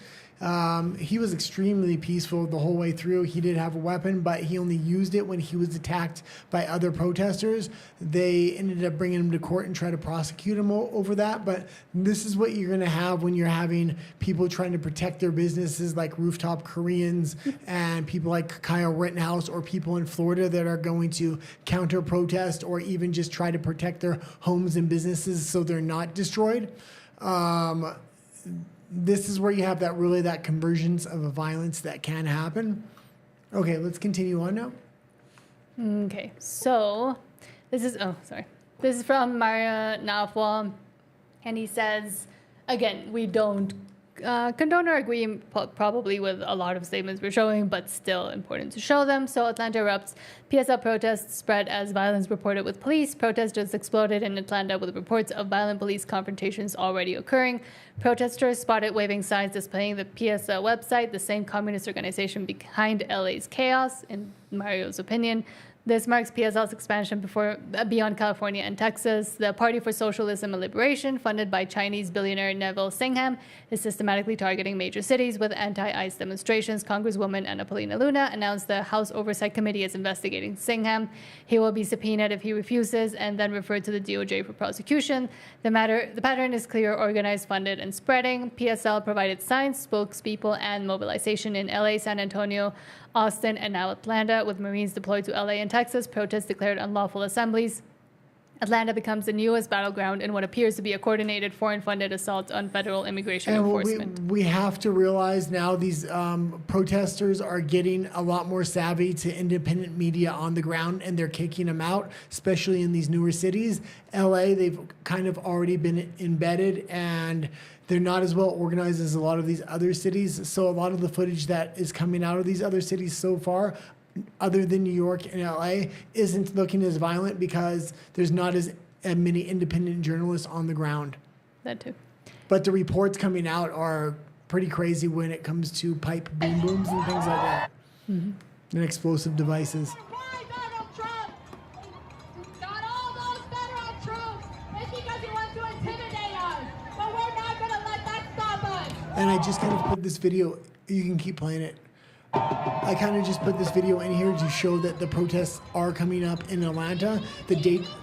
He was extremely peaceful the whole way through. He did have a weapon, but he only used it when he was attacked by other protesters. They ended up bringing him to court and try to prosecute him over that. But this is what you're going to have when you're having people trying to protect their businesses, like Rooftop Koreans and people like Kyle Rittenhouse, or people in Florida that are going to counter protest or even just try to protect their homes and businesses so they're not destroyed. This is where you have that convergence of a violence that can happen. Okay, let's continue on now. Okay, so this is from Maria Nafwa, and he says, again, we don't condone or agree probably with a lot of statements we're showing, but still important to show them. So Atlanta erupts. PSL protests spread as violence reported with police. Protesters exploded in Atlanta with reports of violent police confrontations already occurring. Protesters spotted waving signs displaying the PSL website, the same communist organization behind LA's chaos, in Mario's opinion. This marks PSL's expansion beyond California and Texas. The Party for Socialism and Liberation, funded by Chinese billionaire Neville Singham, is systematically targeting major cities with anti-ICE demonstrations. Congresswoman Ana Paulina Luna announced the House Oversight Committee is investigating Singham. He will be subpoenaed if he refuses and then referred to the DOJ for prosecution. The pattern is clear, organized, funded, and spreading. PSL provided signs, spokespeople, and mobilization in LA, San Antonio, Austin, and now Atlanta, with Marines deployed to LA and Texas. Protests declared unlawful assemblies. Atlanta becomes the newest battleground in what appears to be a coordinated foreign-funded assault on federal immigration enforcement. We have to realize now these protesters are getting a lot more savvy to independent media on the ground, and they're kicking them out, especially in these newer cities. LA, they've kind of already been embedded, and they're not as well organized as a lot of these other cities. So a lot of the footage that is coming out of these other cities so far, other than New York and LA, isn't looking as violent because there's not as many independent journalists on the ground. That too. But the reports coming out are pretty crazy when it comes to pipe boom booms and things like that. And explosive devices. And I just kind of put this video, you can keep playing it. I kind of just put this video in here to show that the protests are coming up in Atlanta.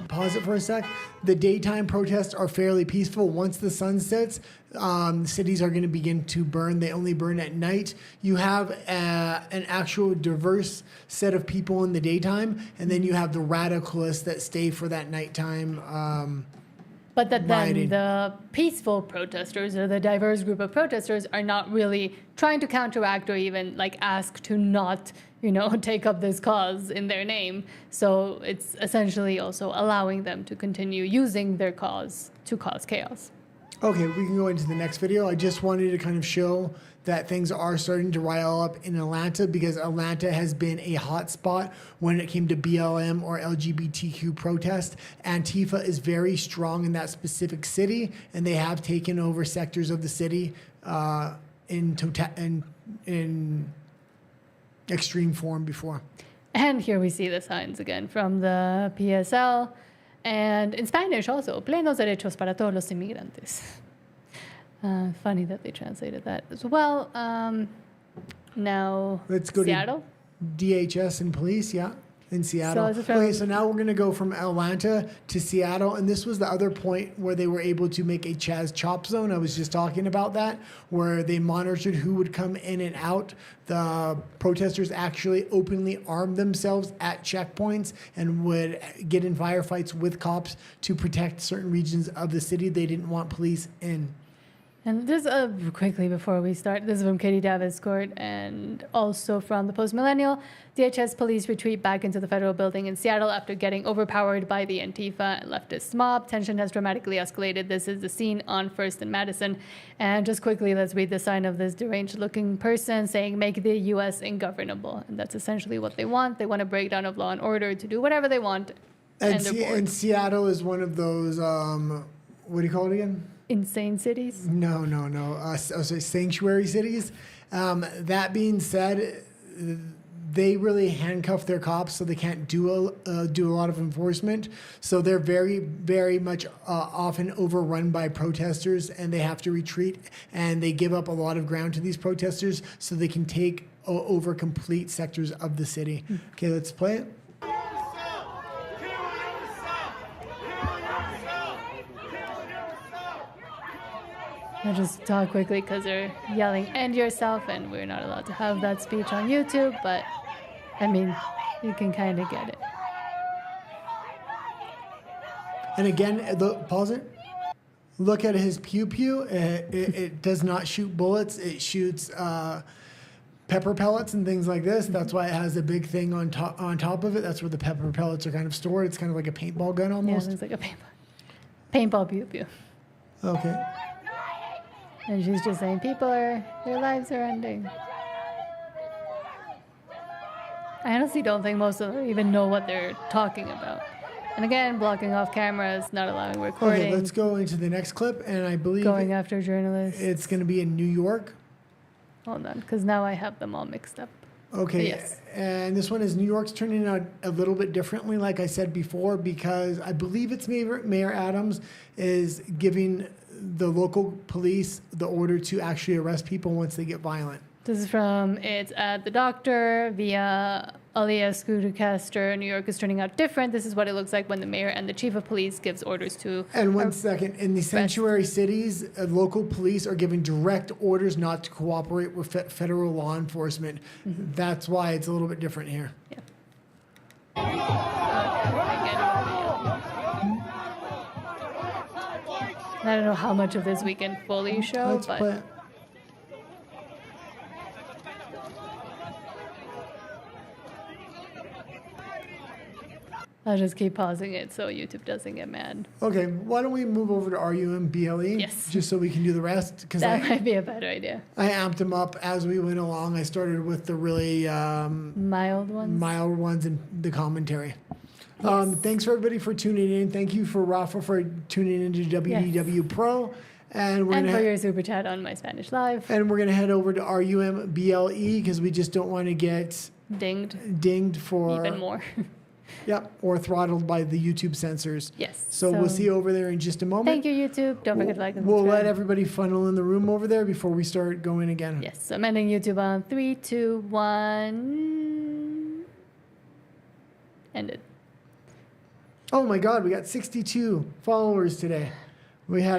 Pause it for a sec. The daytime protests are fairly peaceful. Once the sun sets, cities are going to begin to burn. They only burn at night. You have an actual diverse set of people in the daytime, and then you have the radicalists that stay for that nighttime But that then rioting. the peaceful protesters or the diverse group of protesters are not really trying to counteract or even like ask to not, take up this cause in their name. So it's essentially also allowing them to continue using their cause to cause chaos. Okay, we can go into the next video. I just wanted to kind of show that things are starting to rile up in Atlanta because Atlanta has been a hot spot when it came to BLM or LGBTQ protest. Antifa is very strong in that specific city, and they have taken over sectors of the city in extreme form before. And here we see the signs again from the PSL. And in Spanish also, plenos derechos para todos los inmigrantes. Funny that they translated that as well. Now, Let's go Seattle. to DHS and police, yeah, in Seattle. So is it from- Okay, so now we're going to go from Atlanta to Seattle, and this was the other point where they were able to make a Chaz chop zone. I was just talking about that, where they monitored who would come in and out. The protesters actually openly armed themselves at checkpoints and would get in firefights with cops to protect certain regions of the city. They didn't want police in. And this, quickly before we start, this is from Katie Davis Court and also from the Post Millennial. DHS police retreat back into the federal building in Seattle after getting overpowered by the Antifa and leftist mob. Tension has dramatically escalated. This is the scene on 1st and Madison. And just quickly, let's read the sign of this deranged-looking person saying, "Make the U.S. ungovernable." And that's essentially what they want. They want a breakdown of law and order to do whatever they want. And they're bored. And Seattle is one of those, what do you call it again? Insane cities. No. Sorry, sanctuary cities. That being said, they really handcuff their cops, so they can't do a lot of enforcement. So they're very, very much often overrun by protesters, and they have to retreat. And they give up a lot of ground to these protesters, so they can take over complete sectors of the city. Okay, let's play it. I'll just talk quickly because they're yelling, "End yourself," and we're not allowed to have that speech on YouTube, but I mean, you can kind of get it. And again, pause it. Look at his pew-pew. It does not shoot bullets. It shoots pepper pellets and things like this. That's why it has a big thing on top of it. That's where the pepper pellets are kind of stored. It's kind of like a paintball gun Yeah, almost. it's like a paintball pew-pew. Okay. And she's just saying their lives are ending. I honestly don't think most of them even know what they're talking about. And again, blocking off cameras, not allowing recording. Okay, let's go into the next clip, and I believe going after journalists. it's going to be in New York. Hold on, because now I have them all mixed up. Okay, Yes. and this one is New York's turning out a little bit differently, like I said before, because I believe it's Mayor Adams is giving the local police the order to actually arrest people once they get violent. This is from It's at the Doctor via Alia Scudcaster. New York is turning out different. This is what it looks like when the mayor and the chief of police gives orders to. And 1 second, in the sanctuary cities, local police are giving direct orders not to cooperate with federal law enforcement. That's why it's a little bit different here. Yeah. I don't know how much of this we can fully show, Let's but play. I'll just keep pausing it so YouTube doesn't get mad. Okay, why don't we move over to RUMBLE? Yes. Just so we can do the rest, because That might be a better idea. I amped them up as we went along. I started with the really Mild ones. mild ones and the commentary. Thanks for everybody for tuning in. Thank you for Rafa for tuning into WDW Pro. And we're And for gonna your super chat on my Spanish Live. and we're gonna head over to RUMBLE because we just don't want to get Dinged for even more. Yep, or throttled by the YouTube censors. Yes. So we'll see you over there in just a moment. Thank you, YouTube. Don't forget to like and We'll subscribe. let everybody funnel in the room over there before we start going again. Yes, I'm ending YouTube on 3, 2, 1. Ended. Oh my God, we got 62 followers today. We had